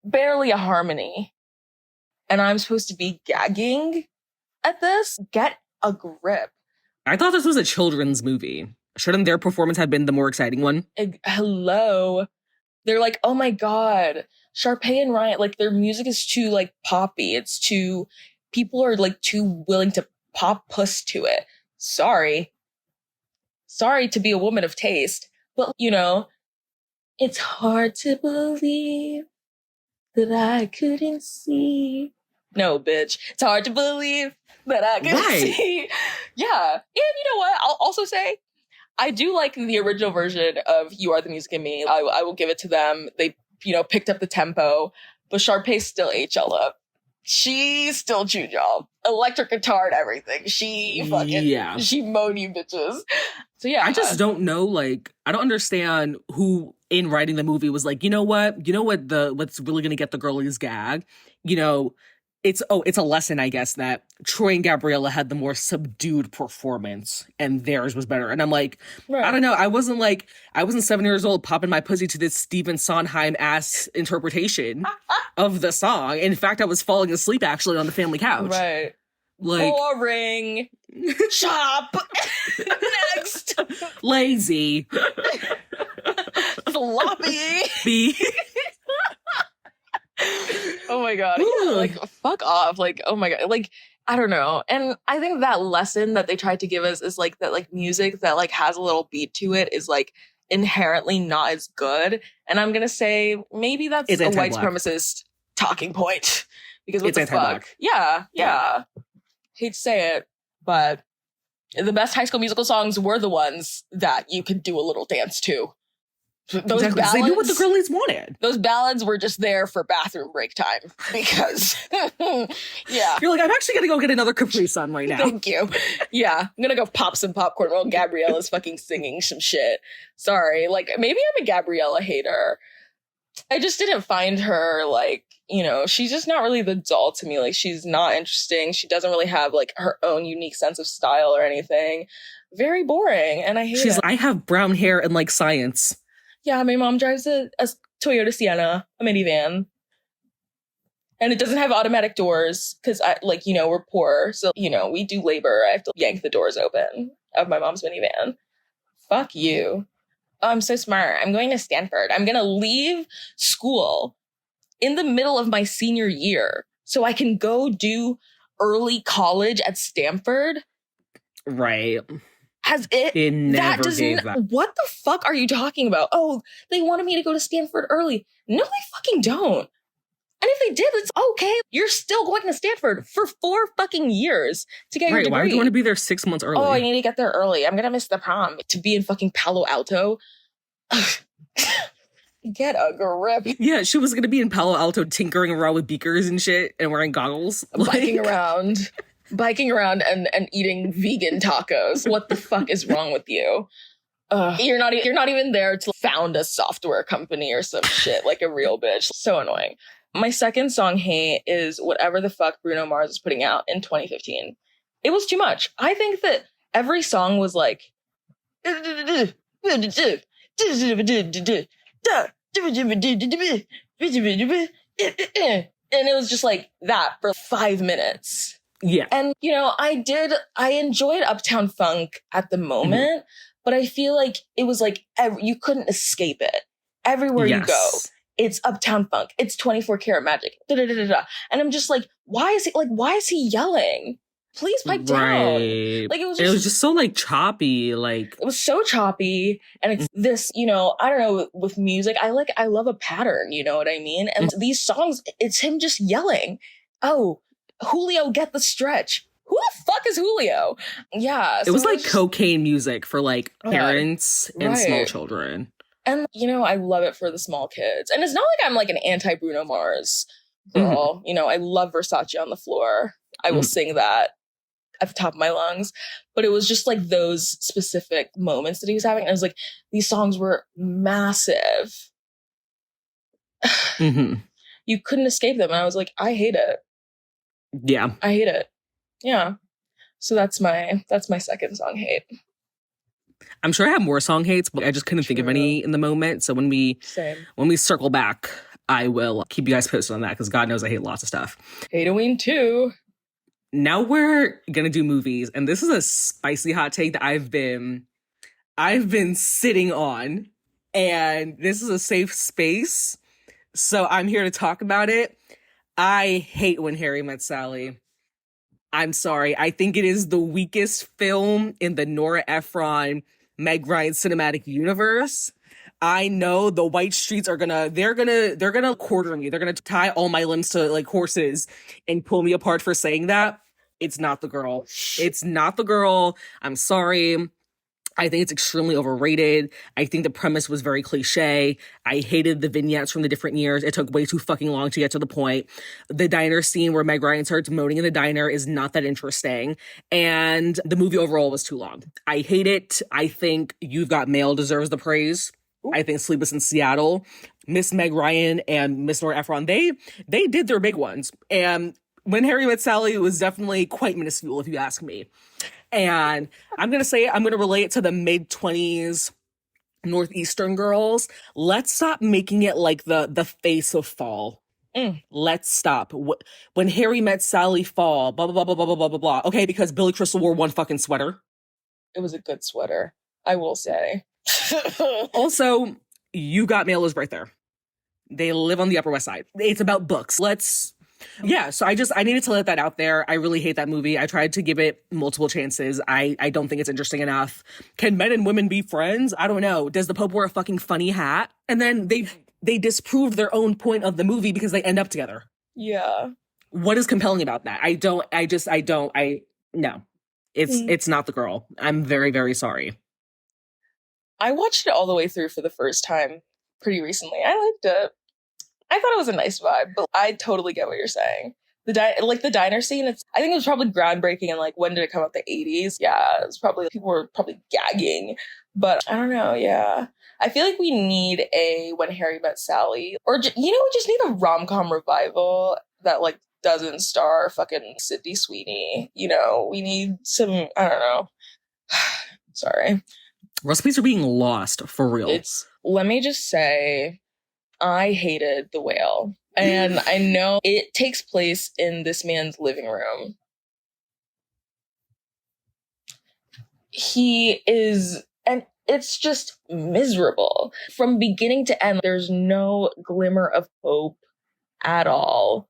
barely a harmony. And I'm supposed to be gagging at this? Get a grip. I thought this was a children's movie. Shouldn't their performance have been the more exciting one? Hello. They're like, oh my God, Sharpay and Ryan, like their music is too like poppy. It's too, people are like too willing to pop puss to it. Sorry to be a woman of taste, but you know, it's hard to believe that I couldn't see. No, bitch. It's hard to believe that I couldn't see. Yeah. And you know what? I'll also say, I do like the original version of You Are the Music in Me. I will give it to them. They, you know, picked up the tempo, but Sharpay still ate y'all up. She still chewed y'all. Electric guitar and everything. She mowed you bitches. So yeah. I just don't know, like, I don't understand who in writing the movie was like, what's really gonna get the girlies gag? You know, it's a lesson, I guess, that Troy and Gabriella had the more subdued performance and theirs was better. And I'm like, right. I don't know. I wasn't 7 years old popping my pussy to this Stephen Sondheim ass interpretation of the song. In fact, I was falling asleep actually on the family couch. Right. Like, boring. Chop. Next. Lazy. Sloppy. Oh my God. Yeah, like, fuck off. Like, oh my God. Like, I don't know. And I think that lesson that they tried to give us is like that, like music that like has a little beat to it is like inherently not as good. And I'm going to say maybe that's a white supremacist talking point because what the fuck? Yeah. Hate to say it, but the best High School Musical songs were the ones that you could do a little dance to. Those Exactly. ballads, They knew what the girlies wanted. those ballads were just there for bathroom break time because, yeah. You're like, I'm actually gonna go get another Capri Sun right now. Thank you. Yeah, I'm gonna go pop some popcorn while Gabriella's fucking singing some shit. Sorry, like maybe I'm a Gabriella hater. I just didn't find her like, she's just not really the doll to me. Like she's not interesting. She doesn't really have like her own unique sense of style or anything. Very boring, and I hate it. I have brown hair and like science. Yeah, my mom drives a Toyota Sienna, a minivan. And it doesn't have automatic doors because, we're poor. So, we do labor. I have to yank the doors open of my mom's minivan. Fuck you. Oh, I'm so smart. I'm going to Stanford. I'm going to leave school in the middle of my senior year so I can go do early college at Stanford. Right. It never gave that. What the fuck are you talking about? Oh, they wanted me to go to Stanford early. No, they fucking don't. And if they did, it's okay. You're still going to Stanford for 4 fucking years to get your degree. Why do you want to be there 6 months early? Oh, I need to get there early. I'm going to miss the prom. To be in fucking Palo Alto. Get a grip. Yeah, she was going to be in Palo Alto tinkering around with beakers and shit and wearing goggles. Biking around and eating vegan tacos. What the fuck is wrong with you? You're not even there to found a software company or some shit like a real bitch. So annoying. My second song hate is whatever the fuck Bruno Mars is putting out in 2015. It was too much. I think that every song was like and it was just like that for 5 minutes. Yeah. And, I enjoyed Uptown Funk at the moment, but I feel like it was like you couldn't escape it. Everywhere you go, it's Uptown Funk. It's 24 Karat Magic. And I'm just like, why is he yelling? Please pipe down. Like it was just so like choppy. Like it was so choppy. And it's this, I don't know, with music, I love a pattern, you know what I mean? And these songs, it's him just yelling. Oh, Julio, get the stretch. Who the fuck is Julio? Yeah. It was like cocaine music for like parents and small children. And, I love it for the small kids. And it's not like I'm like an anti-Bruno Mars girl. I love Versace on the Floor. I will sing that at the top of my lungs. But it was just like those specific moments that he was having. And it was like, these songs were massive. You couldn't escape them. And I was like, I hate it. Yeah. I hate it. Yeah. So that's my second song hate. I'm sure I have more song hates, but I just couldn't think of any in the moment. So when we circle back, I will keep you guys posted on that because God knows I hate lots of stuff. Hateoween 2. Now we're gonna do movies, and this is a spicy hot take that I've been sitting on, and this is a safe space, so I'm here to talk about it. I hate When Harry Met Sally. I'm sorry. I think it is the weakest film in the Nora Ephron, Meg Ryan cinematic universe. I know the white streets are they're gonna quarter me. They're gonna tie all my limbs to like horses and pull me apart for saying that. It's not the girl. It's not the girl. I'm sorry. I think it's extremely overrated. I think the premise was very cliche. I hated the vignettes from the different years. It took way too fucking long to get to the point. The diner scene where Meg Ryan starts moaning in the diner is not that interesting. And the movie overall was too long. I hate it. I think You've Got Mail deserves the praise. Ooh. I think Sleepless in Seattle, Miss Meg Ryan and Miss Nora Ephron, they did their big ones. And When Harry Met Sally was definitely quite minuscule, if you ask me. And I'm going to relate it to the mid-20s Northeastern girls. Let's stop making it like the face of fall. Let's stop. When Harry Met Sally fall, blah, blah, blah, blah, blah, blah, blah, blah. Okay, because Billy Crystal wore one fucking sweater. It was a good sweater, I will say. Also, You Got Mail is right there. They live on the Upper West Side. It's about books. So I needed to let that out there. I really hate that movie. I tried to give it multiple chances. I don't think it's interesting enough. Can men and women be friends? I don't know. Does the Pope wear a fucking funny hat? And then they disproved their own point of the movie because they end up together. Yeah. What is compelling about that? No. It's not the girl. I'm very, very sorry. I watched it all the way through for the first time pretty recently. I liked it. I thought it was a nice vibe, but I totally get what you're saying. The diner scene, I think it was probably groundbreaking. And like, when did it come out? The 80s? Yeah, it was probably, people were probably gagging. But I don't know, yeah. I feel like we need a When Harry Met Sally. Or, we just need a rom-com revival that like doesn't star fucking Sydney Sweeney. We need some, I don't know. Sorry. Recipes are being lost, for real. Let me just say, I hated The Whale. And I know it takes place in this man's living room. And it's just miserable. From beginning to end, there's no glimmer of hope at all.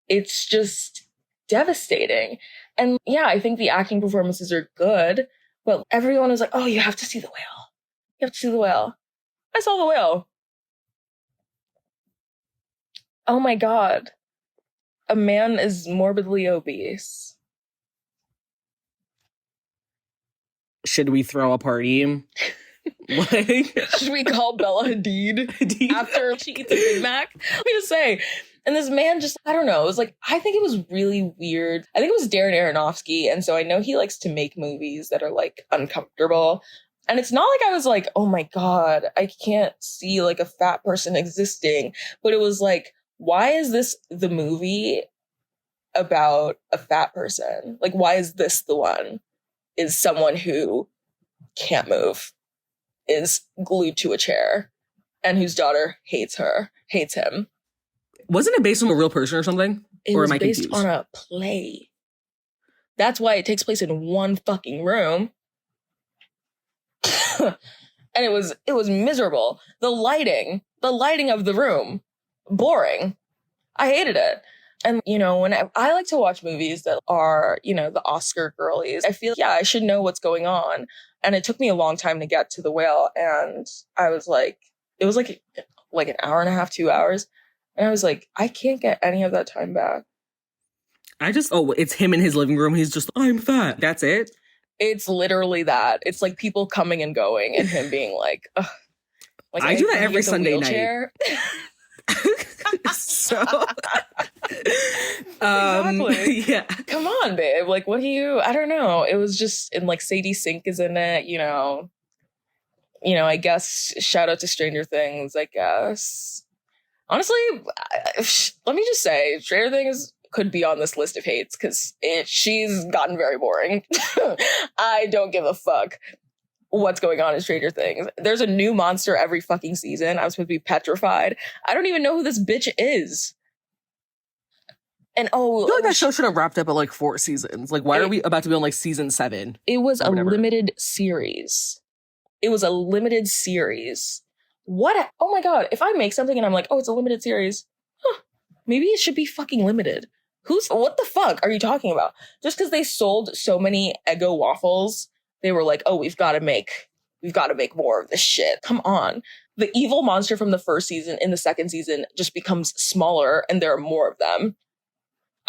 It's just devastating. And yeah, I think the acting performances are good, but everyone is like, oh, you have to see The Whale. You have to see The Whale. I saw The Whale. Oh my God. A man is morbidly obese. Should we throw a party? Should we call Bella Hadid after she eats a Big Mac? Let me just say. And this man just, I don't know, it was like, I think it was really weird. I think it was Darren Aronofsky, and so I know he likes to make movies that are like uncomfortable. And it's not like I was like, oh my God, I can't see like a fat person existing. But it was like, why is this the movie about a fat person? Like, why is this the one? Is someone who can't move, is glued to a chair, and whose daughter hates him. Wasn't it based on a real person or something? It was based on a play. That's why it takes place in one fucking room. And it was miserable. The lighting of the room, boring. I hated it. And, when I like to watch movies that are, the Oscar girlies, I feel, I should know what's going on. And it took me a long time to get to The Whale. And I was like, it was like an hour and a half, 2 hours. And I was like, I can't get any of that time back. It's him in his living room. He's just, I'm fat. That's it. It's literally that. It's like people coming and going and him being like, ugh. Like, I do that every Sunday night. So, exactly. Yeah. Come on, babe. Like, what do you? I don't know. It was just, and like Sadie Sink is in it. I guess shout out to Stranger Things. I guess honestly, let me just say, Stranger Things could be on this list of hates because she's gotten very boring. I don't give a fuck what's going on in Stranger Things. There's a new monster every fucking season. I'm supposed to be petrified. I don't even know who this bitch is. And I feel like that show should have wrapped up at like 4 seasons. Like, why are we about to be on like season 7? It was a limited series. What? Oh my God. If I make something and I'm like, oh, it's a limited series, maybe it should be fucking limited. What the fuck are you talking about? Just because they sold so many Eggo waffles, they were like, oh, we've got to make more of this shit. Come on. The evil monster from the first season in the second season just becomes smaller and there are more of them.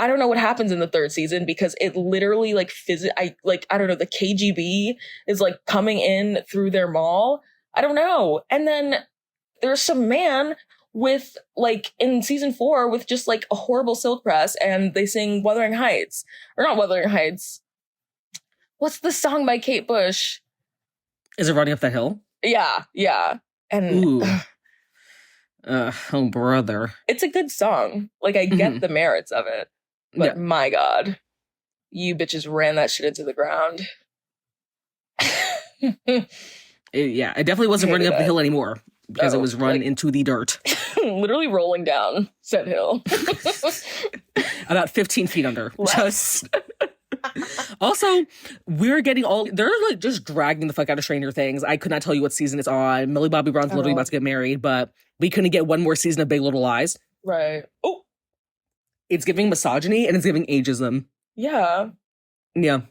I don't know what happens in the third season because it literally I don't know, the KGB is like coming in through their mall. I don't know. And then there's some man with like in season 4 with just like a horrible silk press and they sing Wuthering Heights. Or not Wuthering Heights. What's the song by Kate Bush? Is it Running Up the Hill? Yeah. And ooh. Oh, brother. It's a good song. Like, I get the merits of it. But my God, you bitches ran that shit into the ground. It definitely wasn't running up the hill anymore because it was run into the dirt. Literally rolling down said hill. About 15 feet under. Just... Also, they're like just dragging the fuck out of Stranger Things. I could not tell you what season it's on. Millie Bobby Brown's literally about to get married, but we couldn't get one more season of Big Little Lies. Right. Oh. It's giving misogyny and it's giving ageism. Yeah. Yeah.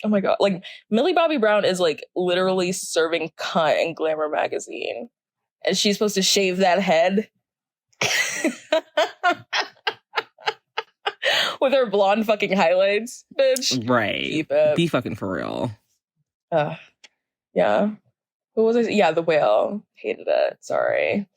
Oh my God. Like, Millie Bobby Brown is like literally serving cunt in Glamour magazine. And she's supposed to shave that head. With her blonde fucking highlights, bitch. Right. Keep it. Be fucking for real. Yeah. What was it? Yeah, The Whale. Hated it. Sorry.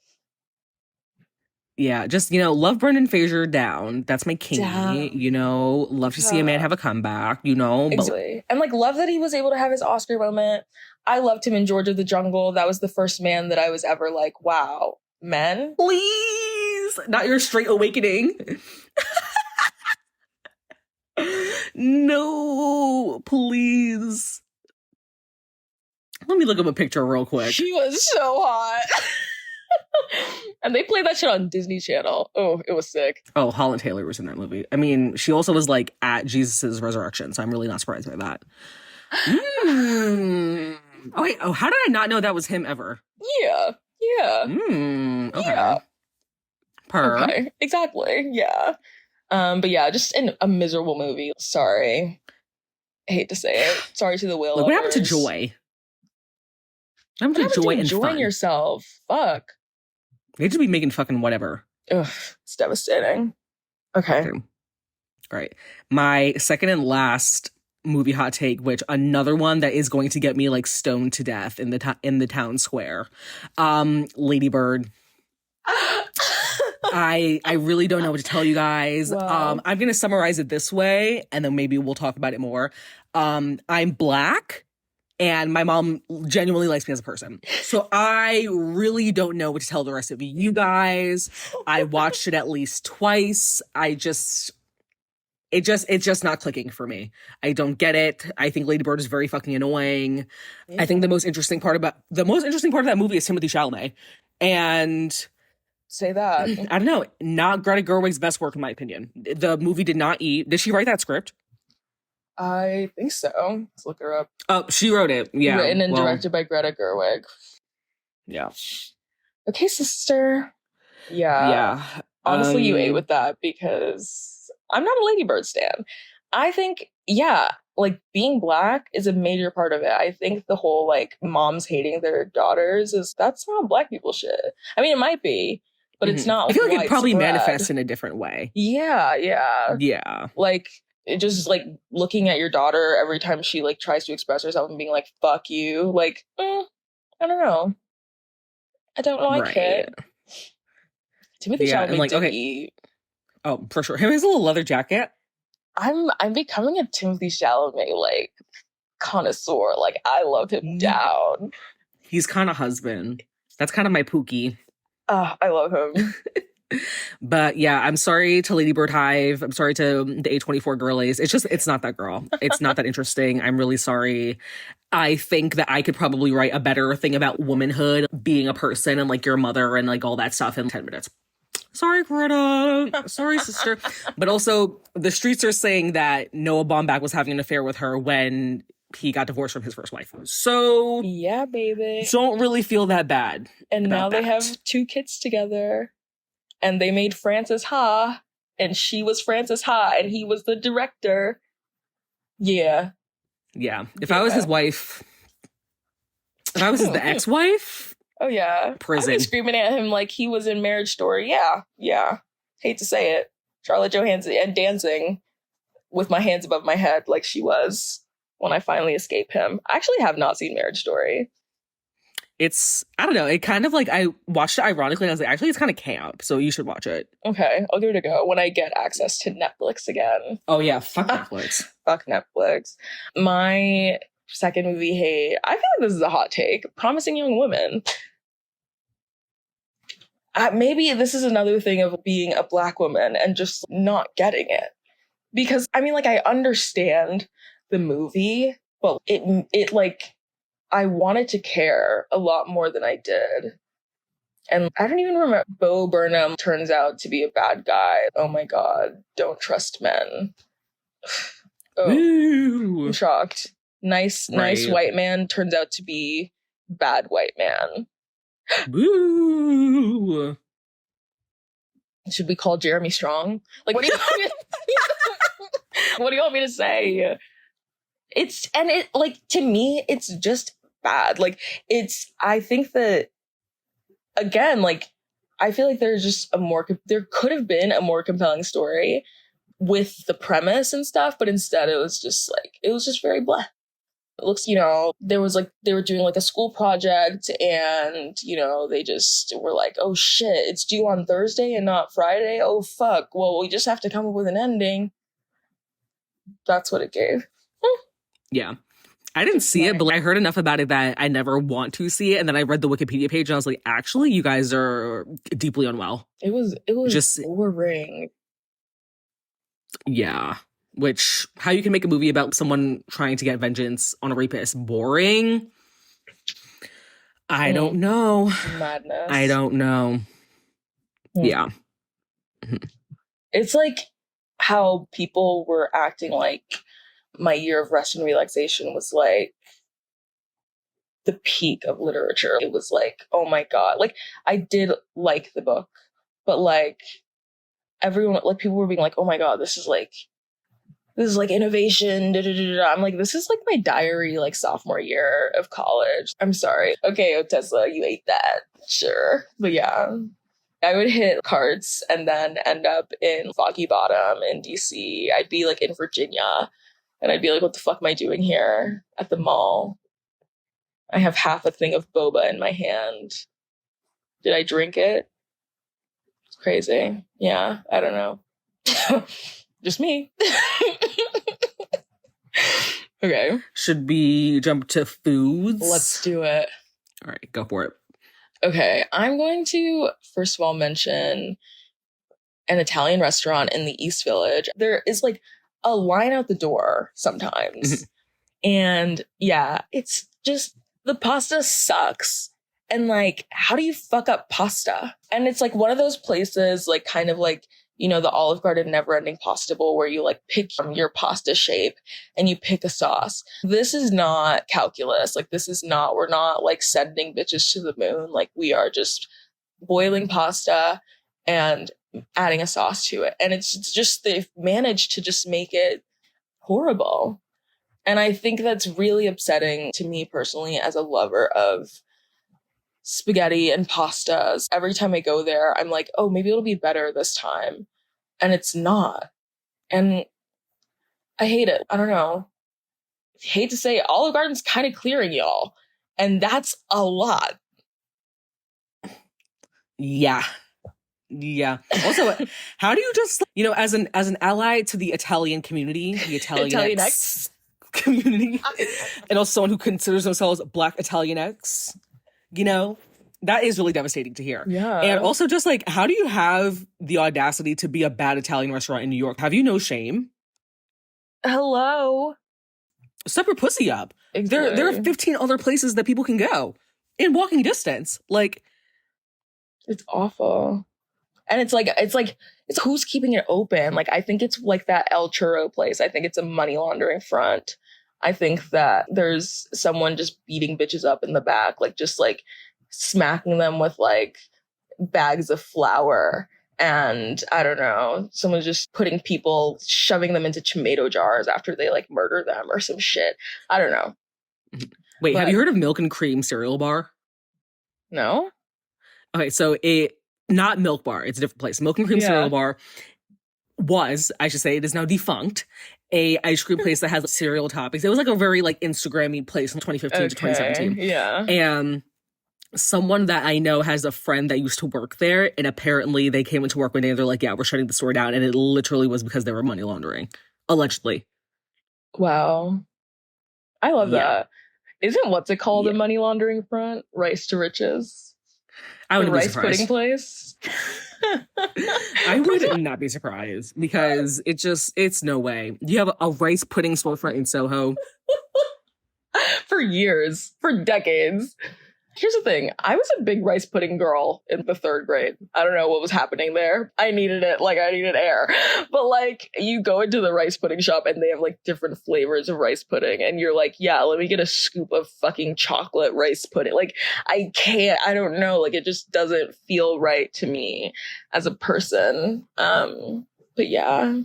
Yeah, just, love Brendan Fraser down. That's my king. Damn. Love to see a man have a comeback, but Exactly. And like love that he was able to have his Oscar moment. I loved him in George of the Jungle. That was the first man that I was ever like, wow, men? please, not your straight awakening. No, please. Let me look up a picture real quick. She was so hot. And they played that shit on Disney Channel. Oh, it was sick. Oh, Holland Taylor was in that movie. I mean, she also was like at Jesus' resurrection, so I'm really not surprised by that. Oh wait, how did I not know that was him ever? Yeah. Okay. Yeah. Per. Okay. Exactly. Yeah. But yeah, just a miserable movie. Sorry. I hate to say it. Sorry to the whale. Like, what happened to joy? What happened to joy and enjoying fun? Yourself? Fuck. They just be making fucking whatever. Ugh, it's devastating. Okay. Great. My second and last movie hot take, which another one that is going to get me like stoned to death in the town square. Lady Bird. I really don't know what to tell you guys. Wow. I'm gonna summarize it this way, and then maybe we'll talk about it more. I'm Black, and my mom genuinely likes me as a person. So I really don't know what to tell the rest of you guys. I watched it at least twice. It's just not clicking for me. I don't get it. I think Lady Bird is very fucking annoying. Yeah. I think the most interesting part of that movie is Timothée Chalamet. And say that. I don't know. Not Greta Gerwig's best work, in my opinion. The movie did not eat. Did she write that script? I think so. Let's look her up. Oh, she wrote it. Yeah. Written and directed by Greta Gerwig. Yeah. Okay, sister. Yeah. Yeah. Honestly, you ate with that because I'm not a Lady Bird stan. I think, yeah, like being Black is a major part of it. I think the whole like moms hating their daughters that's not Black people shit. I mean, it might be, but it's not. I feel like widespread. It probably manifests in a different way. Yeah. Like it just like looking at your daughter every time she like tries to express herself and being like "fuck you." Like, I don't know. I don't like it. Timothée Chalamet did eat. Oh, for sure. Him his little leather jacket. I'm becoming a Timothée Chalamet like connoisseur. Like I love him down. He's kind of husband. That's kind of my Pookie. I love him. But yeah, I'm sorry to Lady Bird Hive. I'm sorry to the A24 girlies. It's not that girl. It's not that interesting. I'm really sorry. I think that I could probably write a better thing about womanhood, being a person and like your mother and like all that stuff in 10 minutes. Sorry, Greta. Sorry, sister. But also, the streets are saying that Noah Baumbach was having an affair with her when he got divorced from his first wife. So yeah, baby. Don't really feel that bad. And now they have 2 kids together. And they made Frances Ha, and she was Frances Ha, and he was the director. Yeah. Yeah. If I was his wife, if I was his ex-wife, oh yeah, prison. I'd be screaming at him like he was in Marriage Story. Yeah. Hate to say it, Charlotte Johansson, and dancing with my hands above my head like she was when I finally escape him. I actually have not seen Marriage Story. I don't know, it kind of like, I watched it ironically and I was like, actually it's kind of camp, so you should watch it. Okay, I'll give it a go when I get access to Netflix again. Oh yeah, fuck Netflix. Fuck Netflix. My second movie hate, I feel like this is a hot take. Promising Young Woman. Maybe this is another thing of being a Black woman and just not getting it. Because, I mean, like, I understand the movie, but it like, I wanted to care a lot more than I did. And I don't even remember. Bo Burnham turns out to be a bad guy. Oh my God. Don't trust men. I'm shocked. Nice white man turns out to be bad white man. Boo. Should we call Jeremy Strong? Like, what do you want me to say? To me, it's just bad. Like, I think that, again, like, I feel like there could have been a more compelling story with the premise and stuff, but instead it was just very blah. It looks, there was like, they were doing like a school project and, they just were like, oh shit, it's due on Thursday and not Friday. Oh fuck. Well, we just have to come up with an ending. That's what it gave. Yeah. I didn't see it, but I heard enough about it that I never want to see it. And then I read the Wikipedia page and I was like, actually, you guys are deeply unwell. It was just boring. Yeah. Which, how you can make a movie about someone trying to get vengeance on a rapist boring? I don't know. Madness. I don't know. Yeah. It's like how people were acting like My Year of Rest and Relaxation was like the peak of literature. It was like, oh my God. Like, I did like the book, but like everyone, like people were being like, oh my God, this is like innovation. Da, da, da, da. I'm like, this is like my diary, like sophomore year of college. I'm sorry. Okay, Otessa, you ate that. Sure. But yeah, I would hit carts and then end up in Foggy Bottom in DC. I'd be like in Virginia and I'd be like, what the fuck am I doing here at the mall? I have half a thing of boba in my hand. Did I drink it? It's crazy. Yeah, I don't know. Just me. Okay. Should we jump to foods? Let's do it. All right, go for it. Okay, I'm going to first of all mention an Italian restaurant in the East Village. There is like a line out the door sometimes. And yeah, it's just the pasta sucks. And like, how do you fuck up pasta? And it's like one of those places, like kind of like, the Olive Garden never-ending pasta bowl where you like pick your pasta shape and you pick a sauce. This is not calculus. Like we're not like sending bitches to the moon. Like we are just boiling pasta and adding a sauce to it. And it's just, they've managed to just make it horrible. And I think that's really upsetting to me personally as a lover of spaghetti and pastas. Every time I go there, I'm like, oh, maybe it'll be better this time. And it's not. And I hate it. I don't know. I hate to say it, Olive Garden's kind of clearing y'all. And that's a lot. Yeah. Yeah. Also, how do you just, as an ally to the Italian community, the Italian community, and also someone who considers themselves Black Italianex, that is really devastating to hear. Yeah. And also just like, how do you have the audacity to be a bad Italian restaurant in New York? Have you no shame? Hello. Step your pussy up. Exactly. There are 15 other places that people can go in walking distance. Like, it's awful. And it's who's keeping it open? Like, I think it's like that El Churro place. I think it's a money laundering front. I think that there's someone just beating bitches up in the back, like just like smacking them with like bags of flour. And I don't know, someone's just shoving them into tomato jars after they like murder them or some shit. I don't know. Wait, have you heard of Milk and Cream cereal bar? No. Okay, so not Milk Bar, it's a different place. Milk and Cream cereal bar was, I should say, it is now defunct, a ice cream place that has cereal toppings. It was like a very like Instagram-y place from 2015 to 2017. Yeah. And someone that I know has a friend that used to work there, and apparently they came into work one day and they're like, yeah, we're shutting the store down. And it literally was because they were money laundering, allegedly. Wow. I love that. Isn't what's it called a money laundering front? Rice to Riches. I would be rice surprised. Pudding place. I would not be surprised because it's no way. You have a rice pudding storefront in Soho. For years, for decades. Here's the thing. I was a big rice pudding girl in the 3rd grade. I don't know what was happening there. I needed it. Like, I needed air. But, like, you go into the rice pudding shop and they have, like, different flavors of rice pudding. And you're like, yeah, let me get a scoop of fucking chocolate rice pudding. Like, I don't know. Like, it just doesn't feel right to me as a person. But, yeah.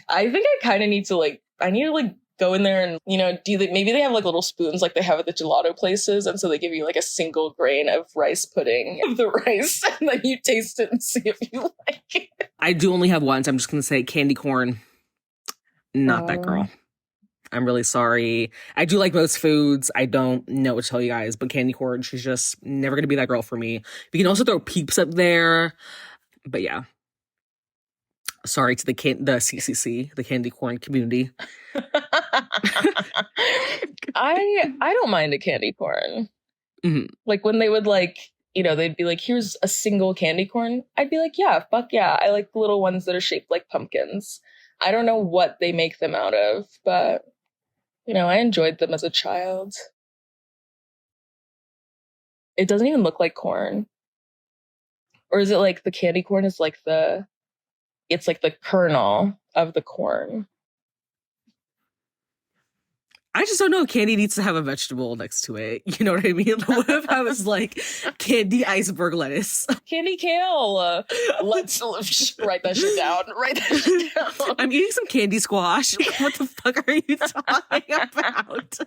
I think I kind of need to, go in there and, maybe they have like little spoons like they have at the gelato places. And so they give you like a single grain of rice pudding of the rice and then you taste it and see if you like it. I do only have one, so I'm just going to say candy corn. Not that girl. I'm really sorry. I do like most foods. I don't know what to tell you guys, but candy corn, she's just never gonna be that girl for me. We can also throw Peeps up there, but yeah. Sorry to the CCC, the candy corn community. I don't mind a candy corn. Mhm. Like when they would like, they'd be like, here's a single candy corn. I'd be like, yeah, fuck yeah. I like the little ones that are shaped like pumpkins. I don't know what they make them out of, but I enjoyed them as a child. It doesn't even look like corn. Or is it like the candy corn is like it's like the kernel of the corn? I just don't know. Candy needs to have a vegetable next to it. You know what I mean? What if I was like candy iceberg lettuce? Candy kale. Let's write that shit down. Write that shit down. I'm eating some candy squash. What the fuck are you talking about?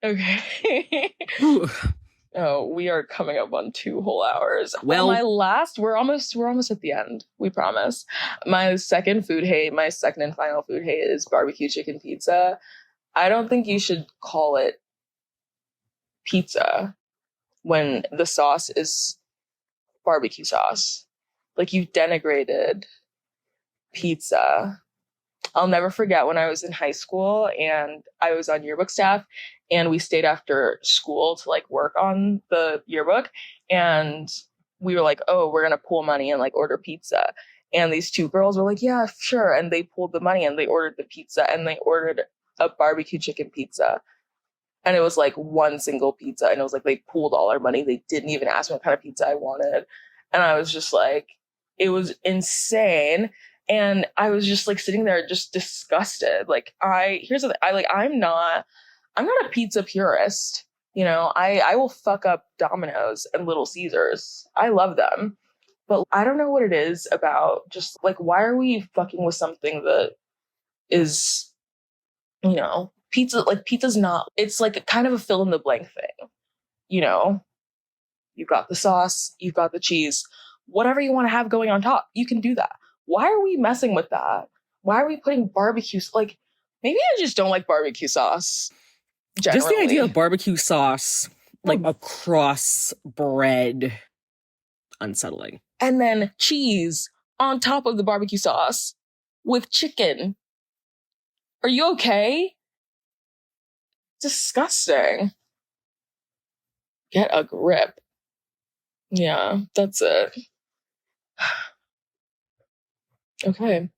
Okay. Oh, we are coming up on 2 whole hours. Well, we're almost at the end. We promise. My second and final food hate is barbecue chicken pizza. I don't think you should call it pizza when the sauce is barbecue sauce. Like, you've denigrated pizza. I'll never forget when I was in high school and I was on yearbook staff and we stayed after school to like work on the yearbook, and we were like, oh, we're gonna pool money and like order pizza. And these 2 girls were like, yeah, sure. And they pooled the money and they ordered the pizza, and they ordered a barbecue chicken pizza. And it was like one single pizza. And it was like they pooled all our money. They didn't even ask me what kind of pizza I wanted. And I was just like, it was insane. And I was just like sitting there just disgusted. Like, here's the thing. I'm not a pizza purist. I will fuck up Domino's and Little Caesars. I love them. But I don't know what it is about just like, why are we fucking with something that is, pizza, like pizza's not, it's like a kind of a fill in the blank thing. You've got the sauce, you've got the cheese, whatever you want to have going on top, you can do that. Why are we messing with that? Why are we putting barbecue? Like, maybe I just don't like barbecue sauce. Generally. Just the idea of barbecue sauce, like across bread, unsettling. And then cheese on top of the barbecue sauce with chicken. Are you okay? Disgusting. Get a grip. Yeah, that's it. Okay.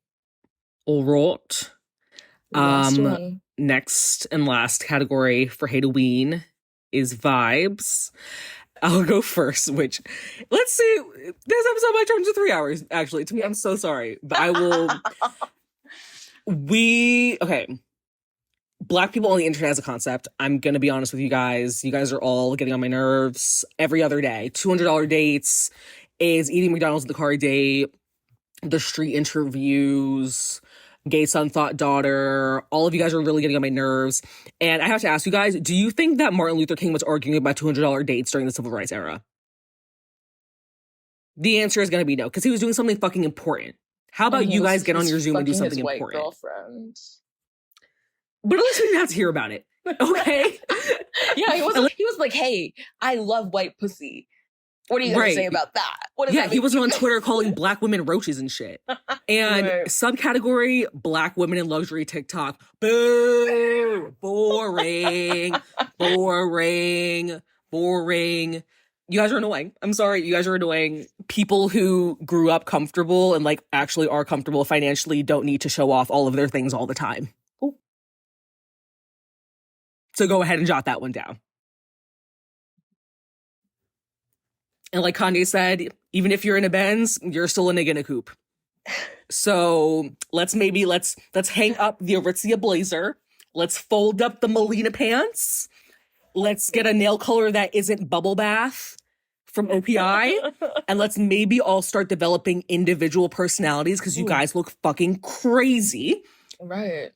All right. Last one. Next and last category for hateoween is vibes. I'll go first, which, let's see, this episode might turn to 3 hours, actually. To me, I'm so sorry. But I will... Okay. Black people on the internet as a concept, I'm gonna be honest with you guys. You guys are all getting on my nerves every other day. $200 dates, is eating McDonald's in the car date, the street interviews, gay son, thought daughter. All of you guys are really getting on my nerves. And I have to ask you guys, do you think that Martin Luther King was arguing about $200 dates during the civil rights era? The answer is going to be no, because he was doing something fucking important. How about you guys get on your Zoom and do something important? Girlfriend. But at least we didn't have to hear about it. Okay? Yeah, he was like, hey, I love white pussy. What are you going to say about that? He wasn't on Twitter calling black women roaches and shit. And subcategory, black women in luxury TikTok. Boo! Boring. Boring. Boring. You guys are annoying. I'm sorry. You guys are annoying. People who grew up comfortable and like actually are comfortable financially don't need to show off all of their things all the time. Ooh. So go ahead and jot that one down. And like Kanye said, even if you're in a Benz, you're still a nigga in a coupe. So let's hang up the Aritzia blazer. Let's fold up the Melina pants. Let's get a nail color that isn't bubble bath from OPI. And let's maybe all start developing individual personalities because you guys look fucking crazy. Right.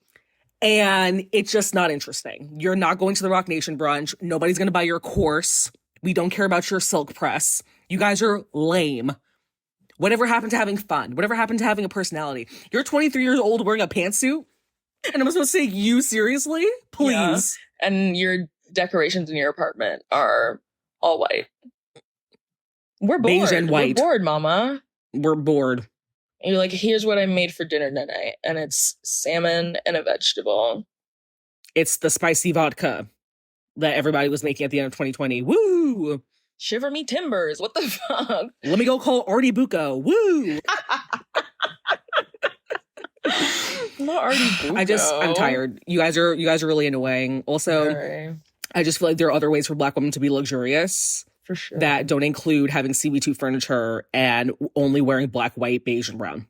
And it's just not interesting. You're not going to the Rock Nation brunch. Nobody's going to buy your course. We don't care about your silk press. You guys are lame. Whatever happened to having fun? Whatever happened to having a personality? You're 23 years old wearing a pantsuit? And I'm supposed to take you seriously? Please. Yeah. And your decorations in your apartment are all white. We're bored. Beige and white. We're bored, mama. We're bored. And you're like, here's what I made for dinner tonight. And it's salmon and a vegetable. It's the spicy vodka that everybody was making at the end of 2020. Woo! Shiver me timbers. What the fuck? Let me go call Artie Bucco. Woo! Not Artie Bucco. I'm tired. You guys are really annoying. Also, Sorry. I just feel like there are other ways for Black women to be luxurious. For sure. That don't include having CB2 furniture and only wearing black, white, beige, and brown.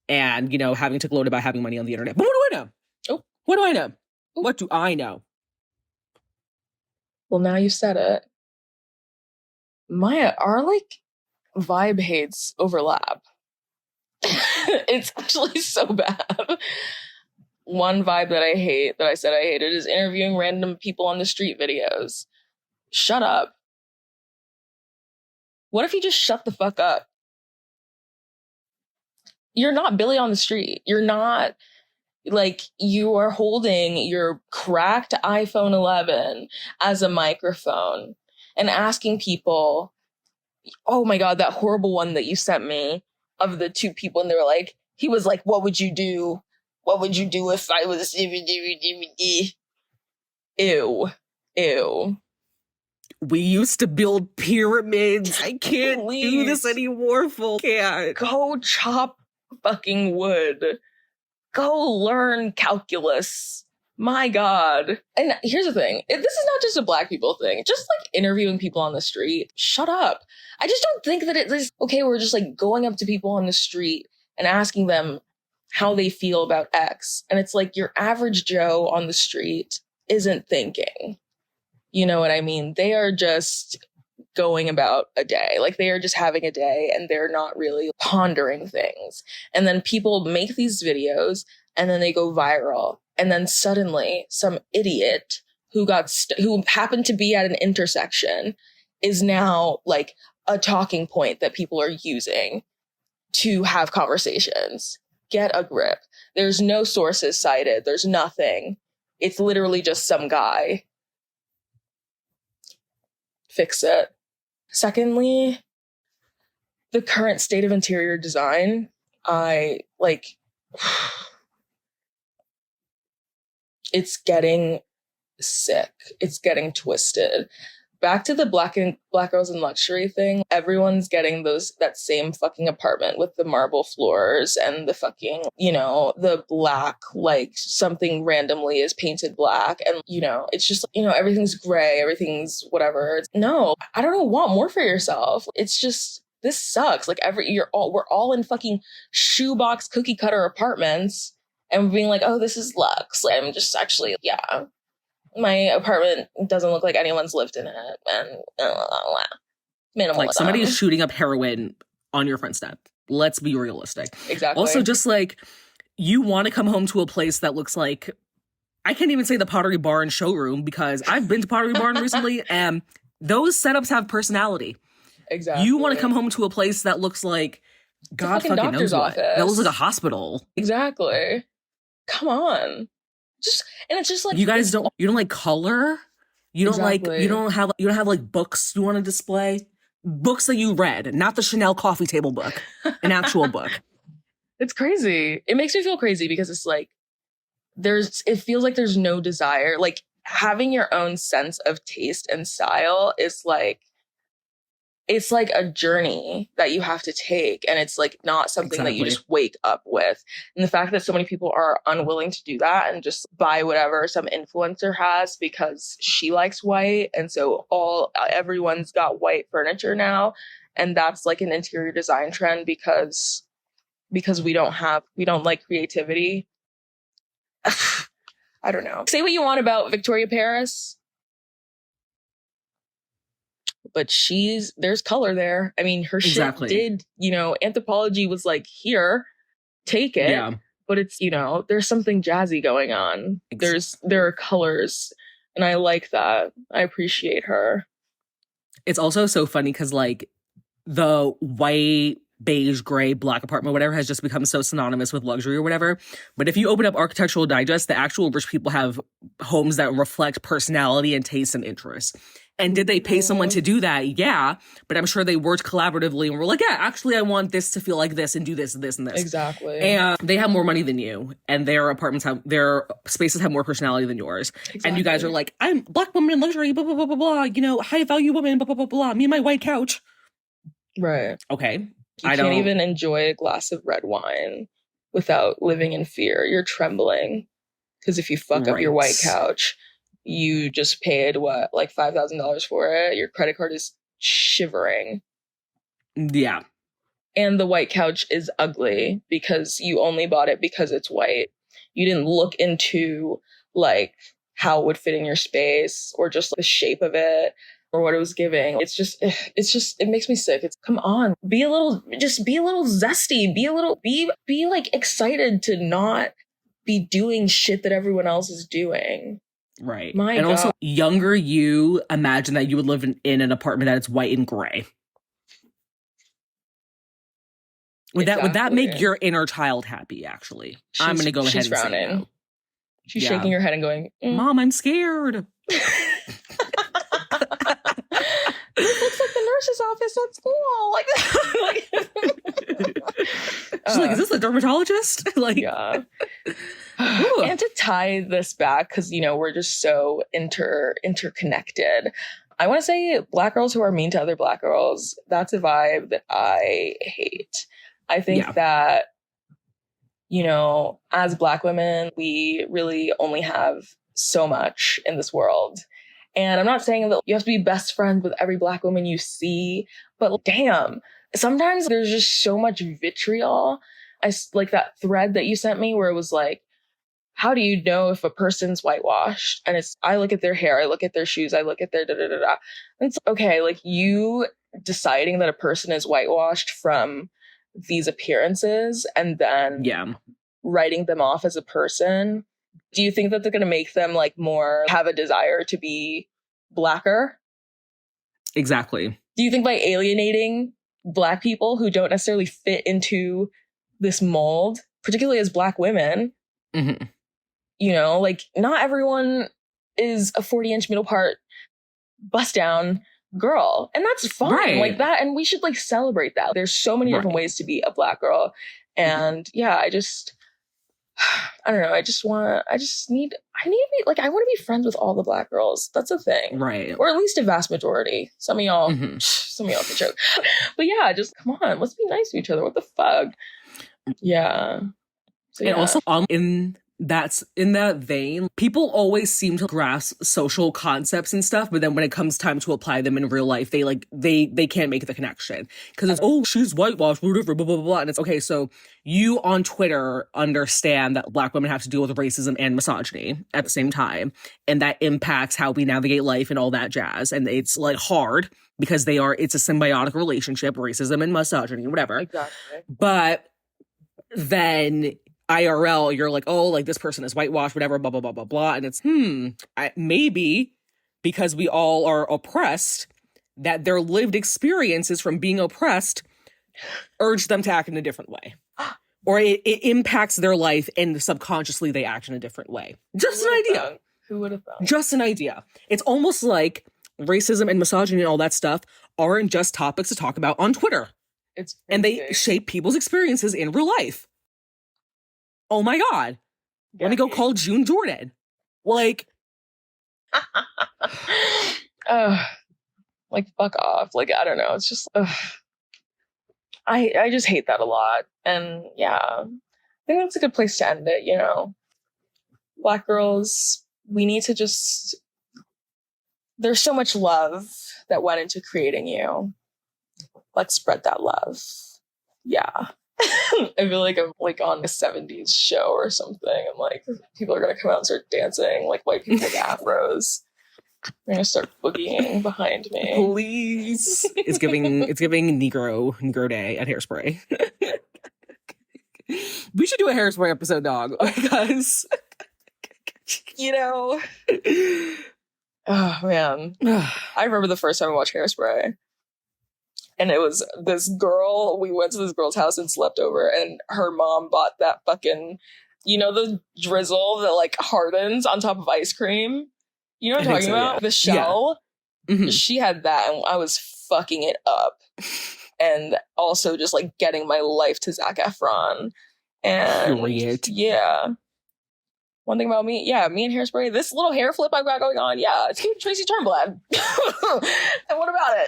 And, you know, having to gloat about having money on the internet. But what do I know? Oh. What do I know? Oh. What do I know? Well, now you said it. Maya, our, like, vibe hates overlap. It's actually so bad. One vibe that I hate, that I said I hated, is interviewing random people on the street videos. Shut up. What if you just shut the fuck up? You're not Billy on the street. You're not, like, you are holding your cracked iPhone 11 as a microphone and asking people, oh my God, that horrible one that you sent me of the two people. And they were like, he was like, what would you do? What would you do if I was... Ew. Ew. We used to build pyramids. I can't do this anymore, full can't. Go chop fucking wood. Go learn calculus. My God. And here's the thing. This is not just a Black people thing. Just like interviewing people on the street. Shut up. I just don't think that it's okay. We're just like going up to people on the street and asking them how they feel about X. And it's like your average Joe on the street isn't thinking. You know what I mean? They are just going about a day. Like, they are just having a day and they're not really pondering things. And then people make these videos and then they go viral. And then suddenly some idiot who who happened to be at an intersection is now like a talking point that people are using to have conversations. Get a grip. There's no sources cited. There's nothing. It's literally just some guy. Fix it. Secondly, the current state of interior design, it's getting sick. It's getting twisted. Back to the black girls in luxury thing. Everyone's getting that same fucking apartment with the marble floors and the fucking, you know, the black, like something randomly is painted black. And, you know, it's just, you know, everything's gray, everything's whatever. No, I don't want more for yourself. It's just, this sucks. Like we're all in fucking shoebox cookie cutter apartments and being like, oh, this is luxe. I'm just actually, yeah. My apartment doesn't look like anyone's lived in it, and minimalism. Like, somebody is shooting up heroin on your front step. Let's be realistic. Exactly. Also, just like, you want to come home to a place that looks like, I can't even say the Pottery Barn showroom, because I've been to Pottery Barn recently, and those setups have personality. Exactly. You want to come home to a place that looks like God fucking knows what. That looks like a hospital. Exactly. Come on. And it's just like, you guys don't like color. You don't exactly. you don't have like books you want to display. Books that you read, not the Chanel coffee table book, an actual book. It's crazy. It makes me feel crazy because it's like it feels like there's no desire. Like, having your own sense of taste and style is like, it's like a journey that you have to take, and it's like not something that you just wake up with. And the fact that so many people are unwilling to do that and just buy whatever some influencer has because she likes white, and so everyone's got white furniture now, and that's like an interior design trend because we don't like creativity. I don't know. Say what you want about Victoria Paris, but there's color there. I mean, her shit did, you know, Anthropology was like, here, take it. Yeah. But it's, you know, there's something jazzy going on. There are colors, and I like that. I appreciate her. It's also so funny because, like, the white, beige, gray, black apartment, whatever, has just become so synonymous with luxury or whatever. But if you open up Architectural Digest, the actual rich people have homes that reflect personality and taste and interest. And did they pay someone to do that? Yeah. But I'm sure they worked collaboratively and were like, yeah, actually, I want this to feel like this and do this and this and this. Exactly. And they have more money than you. And their spaces have more personality than yours. Exactly. And you guys are like, I'm Black woman in luxury, blah, blah, blah, blah, blah. You know, high value woman, blah, blah, blah, blah. Me and my white couch. Right. Okay. You can't even enjoy a glass of red wine without living in fear. You're trembling. Because if you fuck up your white couch, you just paid what, like $5,000 for it? Your credit card is shivering. Yeah. And the white couch is ugly because you only bought it because it's white. You didn't look into like how it would fit in your space or just the shape of it or what it was giving. It makes me sick. It's, come on, be a little zesty, be like excited to not be doing shit that everyone else is doing. Right. My God. Also, younger you imagine that you would live in an apartment that is white and gray. Would that make your inner child happy, actuch I'm going to go ahead and frowning. Say no. She's shaking her head and going, Mom, I'm scared. This looks like the nurse's office at school. She's like, is this a dermatologist? Like, yeah. And to tie this back, because, you know, we're just so interconnected. I want to say Black girls who are mean to other Black girls, that's a vibe that I hate. I think that, you know, as Black women, we really only have so much in this world. And I'm not saying that you have to be best friends with every Black woman you see, but damn, sometimes there's just so much vitriol. I like that thread that you sent me where it was like, how do you know if a person's whitewashed? And I look at their hair, I look at their shoes, I look at their da-da-da-da. And it's okay, like you deciding that a person is whitewashed from these appearances and then writing them off as a person. Do you think that they're going to make them like more have a desire to be Blacker? Exactly. Do you think by alienating Black people who don't necessarily fit into this mold, particularly as Black women, you know, like not everyone is a 40-inch middle part bust down girl, and that's fine, like that, and we should like celebrate that. There's so many different ways to be a Black girl, and I don't know. I need to be like, I want to be friends with all the Black girls. That's a thing. Right. Or at least a vast majority. Some of y'all can joke. But yeah, just come on. Let's be nice to each other. What the fuck? Yeah. So, and also in that vein, people always seem to grasp social concepts and stuff, but then when it comes time to apply them in real life, they can't make the connection because it's, oh, she's whitewashed, whatever, blah, blah, blah, blah. And it's okay, so you on Twitter understand that Black women have to deal with racism and misogyny at the same time, and that impacts how we navigate life and all that jazz. And it's like hard because it's a symbiotic relationship, racism and misogyny, whatever. Exactly. But then IRL, you're like, oh, like this person is whitewashed, whatever, blah, blah, blah, blah, blah. And it's, maybe because we all are oppressed, that their lived experiences from being oppressed urge them to act in a different way. Or it impacts their life and subconsciously they act in a different way. Just an idea. Who would have thought? Just an idea. It's almost like racism and misogyny and all that stuff aren't just topics to talk about on Twitter. It's crazy. And they shape people's experiences in real life. Oh my God. Let me go call June Jordan. Like, like fuck off. Like, I don't know. It's just, I just hate that a lot. And yeah, I think that's a good place to end it. You know, Black girls, we need to just, there's so much love that went into creating you. Let's spread that love. Yeah. I feel like I'm like on a 70s show or something. I'm like, people are gonna come out and start dancing like white people with afros. They're gonna start boogieing behind me. Please. It's giving Negro Day at Hairspray. We should do a Hairspray episode, dog. Because you know. Oh man. I remember the first time I watched Hairspray. And it was this girl. We went to this girl's house and slept over, and her mom bought that fucking, the drizzle that like hardens on top of ice cream. You know what I'm talking about? Yeah. The shell. Yeah. Mm-hmm. She had that, and I was fucking it up. And also just like getting my life to Zac Efron. And yeah. One thing about me, me and Hairspray, this little hair flip I've got going on, it's cute Tracy Turnblad. And what about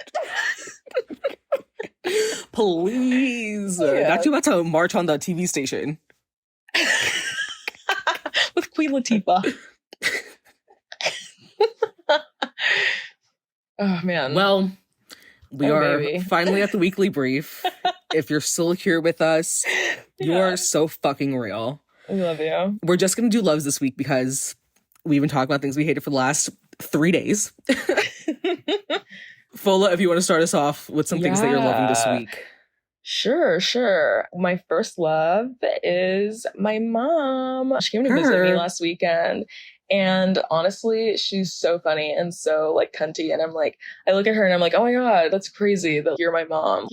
it? Please. Not you about to march on the TV station. With Queen Latifah. Oh, man. Well, we are finally at the weekly brief. If you're still here with us, you are so fucking real. I love you. We're just going to do loves this week because we've been talking about things we hated for the last 3 days. Fola, if you want to start us off with some things that you're loving this week. Sure. My first love is my mom. She came to visit me last weekend. And honestly, she's so funny and so like cunty. And I'm like, I look at her and I'm like, oh my God, that's crazy that you're my mom.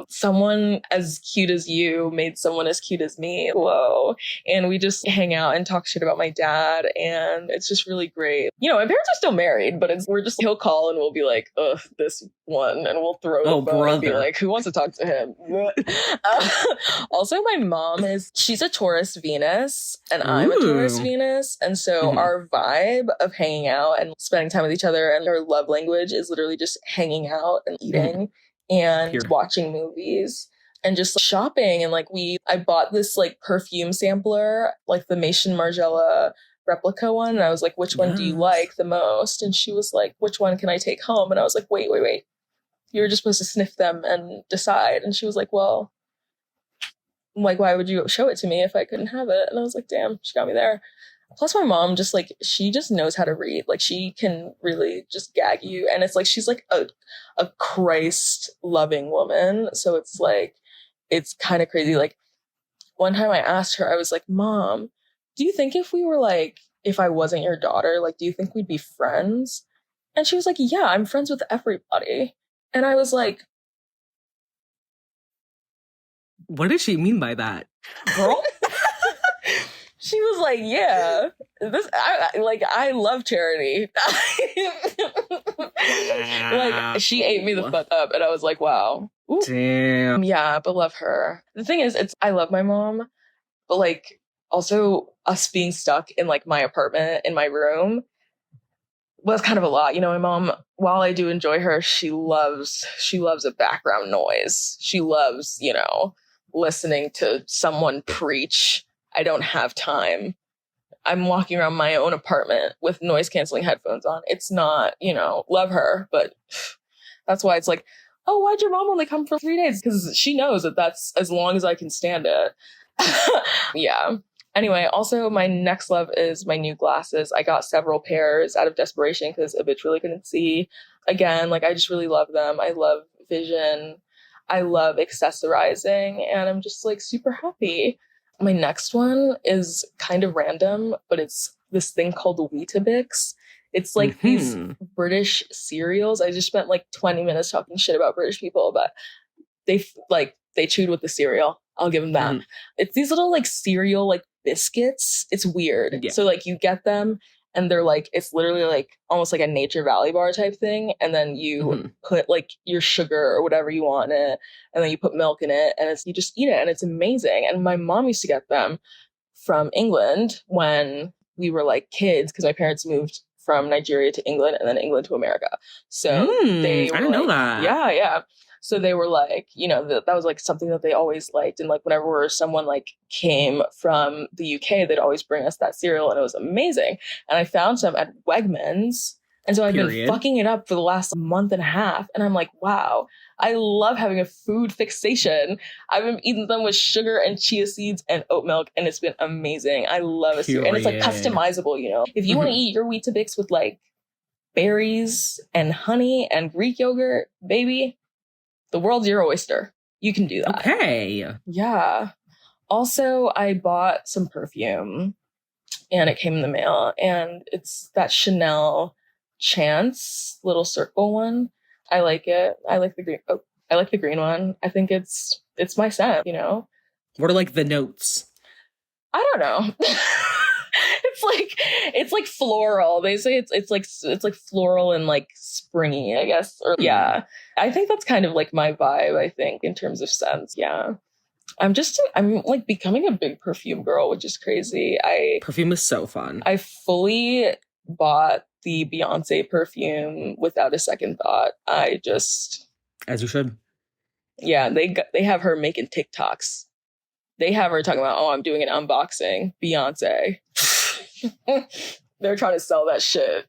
Someone as cute as you made someone as cute as me. Whoa. And we just hang out and talk shit about my dad. And it's just really great. My parents are still married, but he'll call and we'll be like, ugh, this one. And we'll throw the phone and be like, who wants to talk to him? Also, my mom she's a Taurus Venus and I'm a Taurus Venus. And so our vibe of hanging out and spending time with each other and our love language is literally just hanging out and eating and watching movies and just shopping. And like I bought this like perfume sampler, like the Maison Margiela replica one. And I was like, which one do you like the most? And she was like, which one can I take home? And I was like, wait. You were just supposed to sniff them and decide. And she was like, well, like, why would you show it to me if I couldn't have it? And I was like, damn, she got me there. Plus my mom just like, she just knows how to read. Like she can really just gag you. And it's like, she's like a Christ loving woman. So it's like, it's kind of crazy. Like one time I asked her, I was like, Mom, do you think if I wasn't your daughter, like, do you think we'd be friends? And she was like, yeah, I'm friends with everybody. And I was like, what did she mean by that? Girl? She was like, yeah, I love Charity. Like, she ate me the fuck up. And I was like, wow. Ooh. Damn. Yeah, but love her. The thing is, I love my mom, but like, also us being stuck in like my apartment in my room was kind of a lot. My mom, while I do enjoy her, she loves a background noise. She loves, listening to someone preach. I don't have time. I'm walking around my own apartment with noise canceling headphones on. It's not, love her, but that's why it's like, oh, why'd your mom only come for 3 days? Because she knows that that's as long as I can stand it. Yeah. Anyway, also my next love is my new glasses. I got several pairs out of desperation because a bitch really couldn't see. Again, like I just really love them. I love vision. I love accessorizing, and I'm just like super happy. My next one is kind of random, but it's this thing called Weetabix. It's like these British cereals. I just spent like 20 minutes talking shit about British people, but they chewed with the cereal. I'll give them that. It's these little like cereal like biscuits. It's weird. Yeah. So like you get them and they're like, it's literally like almost like a Nature Valley bar type thing. And then you put like your sugar or whatever you want in it. And then you put milk in it and you just eat it. And it's amazing. And my mom used to get them from England when we were like kids because my parents moved from Nigeria to England and then England to America. So I didn't know that. Yeah. So they were like, that was like something that they always liked. And like whenever someone like came from the UK, they'd always bring us that cereal and it was amazing. And I found some at Wegmans. And so I've been fucking it up for the last month and a half. And I'm like, wow, I love having a food fixation. I've been eating them with sugar and chia seeds and oat milk. And it's been amazing. I love it. And it's like customizable, If you want to eat your Weetabix with like berries and honey and Greek yogurt, baby, the world's your oyster. You can do that. Okay. Yeah. Also, I bought some perfume and it came in the mail. And it's that Chanel Chance little circle one. I like it. I like the green. Oh, I like the green one. I think it's my scent, you know? What are like the notes? I don't know. it's like floral. They say it's like floral and like springy, I guess. Or yeah. I think that's kind of like my vibe, I think, in terms of scents. Yeah. I'm like becoming a big perfume girl, which is crazy. Perfume is so fun. I fully bought the Beyonce perfume without a second thought. As you should. Yeah, they have her making TikToks. They have her talking about, oh, I'm doing an unboxing. Beyonce. They're trying to sell that shit.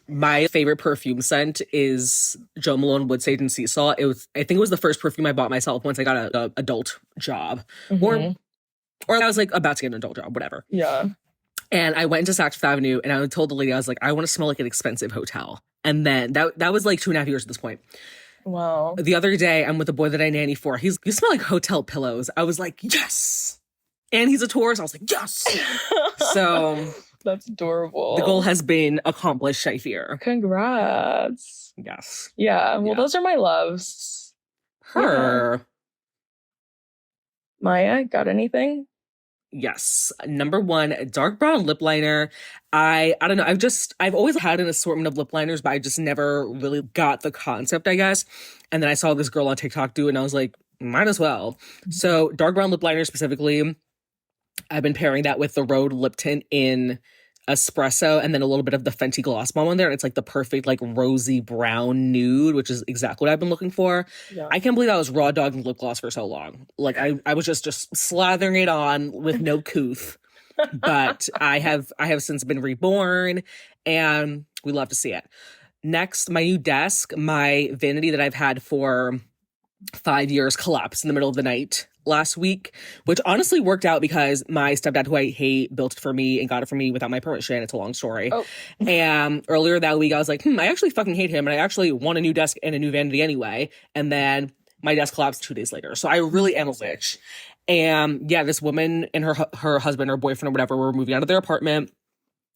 My favorite perfume scent is Jo Malone Wood Sage and Sea Salt. I think it was the first perfume I bought myself once I got an adult job. Mm-hmm. Or I was like about to get an adult job, whatever. Yeah. And I went into Saks Fifth Avenue and I told the lady, I was like, I want to smell like an expensive hotel. And then that was like 2.5 years at this point. Wow. The other day, I'm with a boy that I nanny for. You smell like hotel pillows. I was like, yes. And he's a tourist. I was like, yes. So that's adorable. The goal has been accomplished, I fear. Congrats. Yes. Yeah. Well, those are my loves. Her. Yeah. Maya, got anything? Yes. Number 1, dark brown lip liner. I don't know. I've always had an assortment of lip liners, but I just never really got the concept, I guess. And then I saw this girl on TikTok do it and I was like, might as well. Mm-hmm. So dark brown lip liner specifically, I've been pairing that with the Rhode lip tint in espresso and then a little bit of the Fenty gloss bomb on there. It's like the perfect like rosy brown nude, which is exactly what I've been looking for. Yeah. I can't believe I was raw dogging lip gloss for so long. Like I was just slathering it on with no couth. But I have since been reborn and we love to see it. Next, my new desk, my vanity that I've had for 5 years collapsed in the middle of the night last week, which honestly worked out because my stepdad, who I hate, built it for me and got it for me without my permission. It's a long story. Oh. And earlier that week, I was like, I actually fucking hate him. And I actually want a new desk and a new vanity anyway. And then my desk collapsed 2 days later. So I really am a witch. And yeah, this woman and her husband or boyfriend or whatever were moving out of their apartment.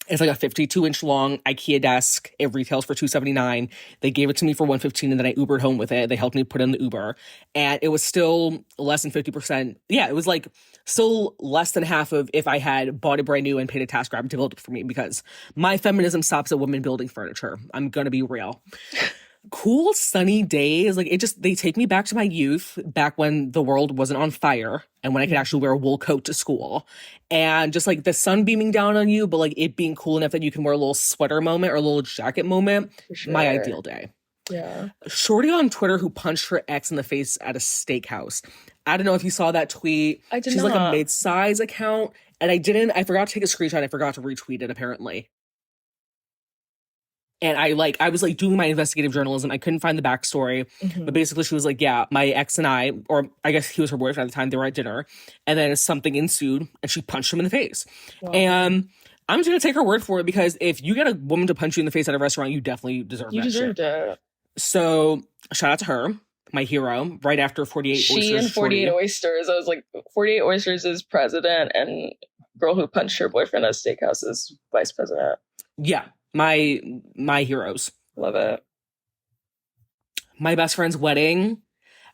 It's like a 52-inch long IKEA desk. It retails for $279. They gave it to me for $115, and then I Ubered home with it. They helped me put in the Uber, and it was still less than 50%. Yeah, it was like still less than half of if I had bought it brand new and paid a TaskRabbit to build it for me, because my feminism stops at women building furniture. I'm gonna be real. Cool sunny days, like they take me back to my youth, back when the world wasn't on fire and when I could actually wear a wool coat to school, and just like the sun beaming down on you, but like it being cool enough that you can wear a little sweater moment or a little jacket moment. Sure. My ideal day. Yeah. Shorty on Twitter who punched her ex in the face at a steakhouse. I don't know if you saw that tweet. I did She's not. Like a mid-size account, and I forgot to take a screenshot. I forgot to retweet it apparently. And I was like doing my investigative journalism. I couldn't find the backstory. Mm-hmm. But basically she was like, yeah, my ex and I, or I guess he was her boyfriend at the time, they were at dinner. And then something ensued and she punched him in the face. Wow. And I'm just going to take her word for it, because if you get a woman to punch you in the face at a restaurant, you definitely deserve that. You deserved it. So shout out to her, my hero, right after 48 Oysters. She and 48 Oysters. I was like, 48 Oysters is president and girl who punched her boyfriend at a steakhouse is vice president. Yeah. My heroes. Love it. My best friend's wedding.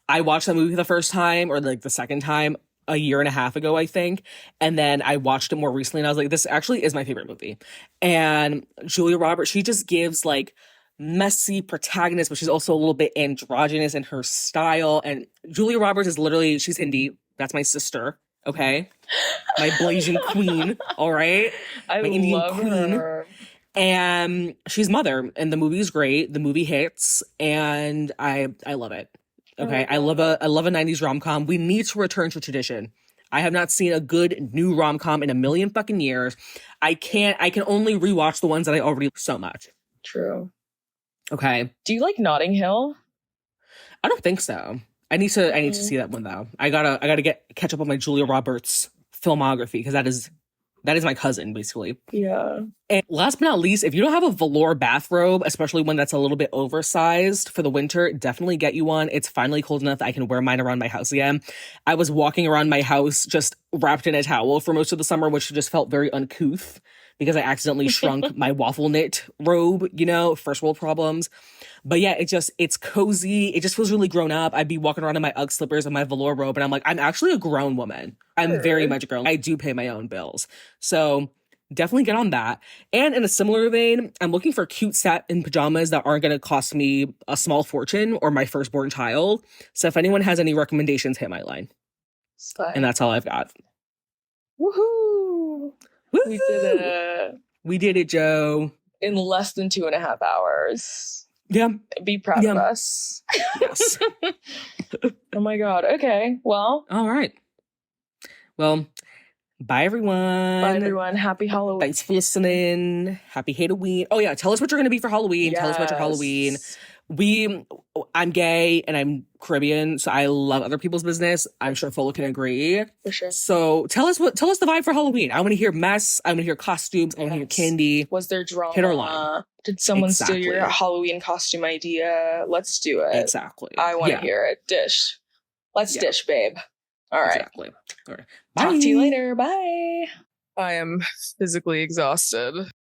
I watched that movie the first time, or like the second time, a year and a half ago, I think. And then I watched it more recently and I was like, this actually is my favorite movie. And Julia Roberts, she just gives like messy protagonist, but she's also a little bit androgynous in her style. And Julia Roberts is literally, she's Hindi. That's my sister. Okay. My Blasian queen. All right. I love her. And she's Mother, and the movie's great. The movie hits, and I love it. Okay, I love a 90s rom-com. We need to return to tradition. I have not seen a good new rom-com in a million fucking years. I can only rewatch the ones that I already so much. True. Okay. Do you like Notting Hill? I don't think so. I need to see that one though. I gotta catch up on my Julia Roberts filmography, because that is my cousin, basically. Yeah. And last but not least, if you don't have a velour bathrobe, especially one that's a little bit oversized for the winter, definitely get you one. It's finally cold enough that I can wear mine around my house again. I was walking around my house just wrapped in a towel for most of the summer, which just felt very uncouth. because I accidentally shrunk my waffle knit robe, you know, first world problems. But yeah, it's cozy. It just feels really grown up. I'd be walking around in my Ugg slippers and my velour robe, and I'm like, I'm actually a grown woman. I'm very much a grown. I do pay my own bills. So definitely get on that. And in a similar vein, I'm looking for cute satin pajamas that aren't going to cost me a small fortune or my firstborn child. So if anyone has any recommendations, hit my line. Slay. And that's all I've got. Woohoo! Woo-hoo! We did it. We did it, Joe. In less than 2.5 hours. Yeah. Be proud of us. Yes. Oh my God. Okay. Well. All right. Well, bye everyone. Bye everyone. Happy Halloween. Thanks for listening. Happy Hateoween. Oh yeah, tell us what you're gonna be for Halloween. Yes. Tell us about your Halloween. I'm gay and I'm Caribbean, so I love other people's business. I'm sure Fola can agree. For sure. So tell us the vibe for Halloween. I want to hear mess. I want to hear costumes. I want to hear candy. Was there drama? Hit our line. Did someone steal your Halloween costume idea? Let's do it. Exactly. I want to hear it. Dish. Let's dish, babe. All right. Exactly. All right. Bye. Talk to you later. Bye. I am physically exhausted.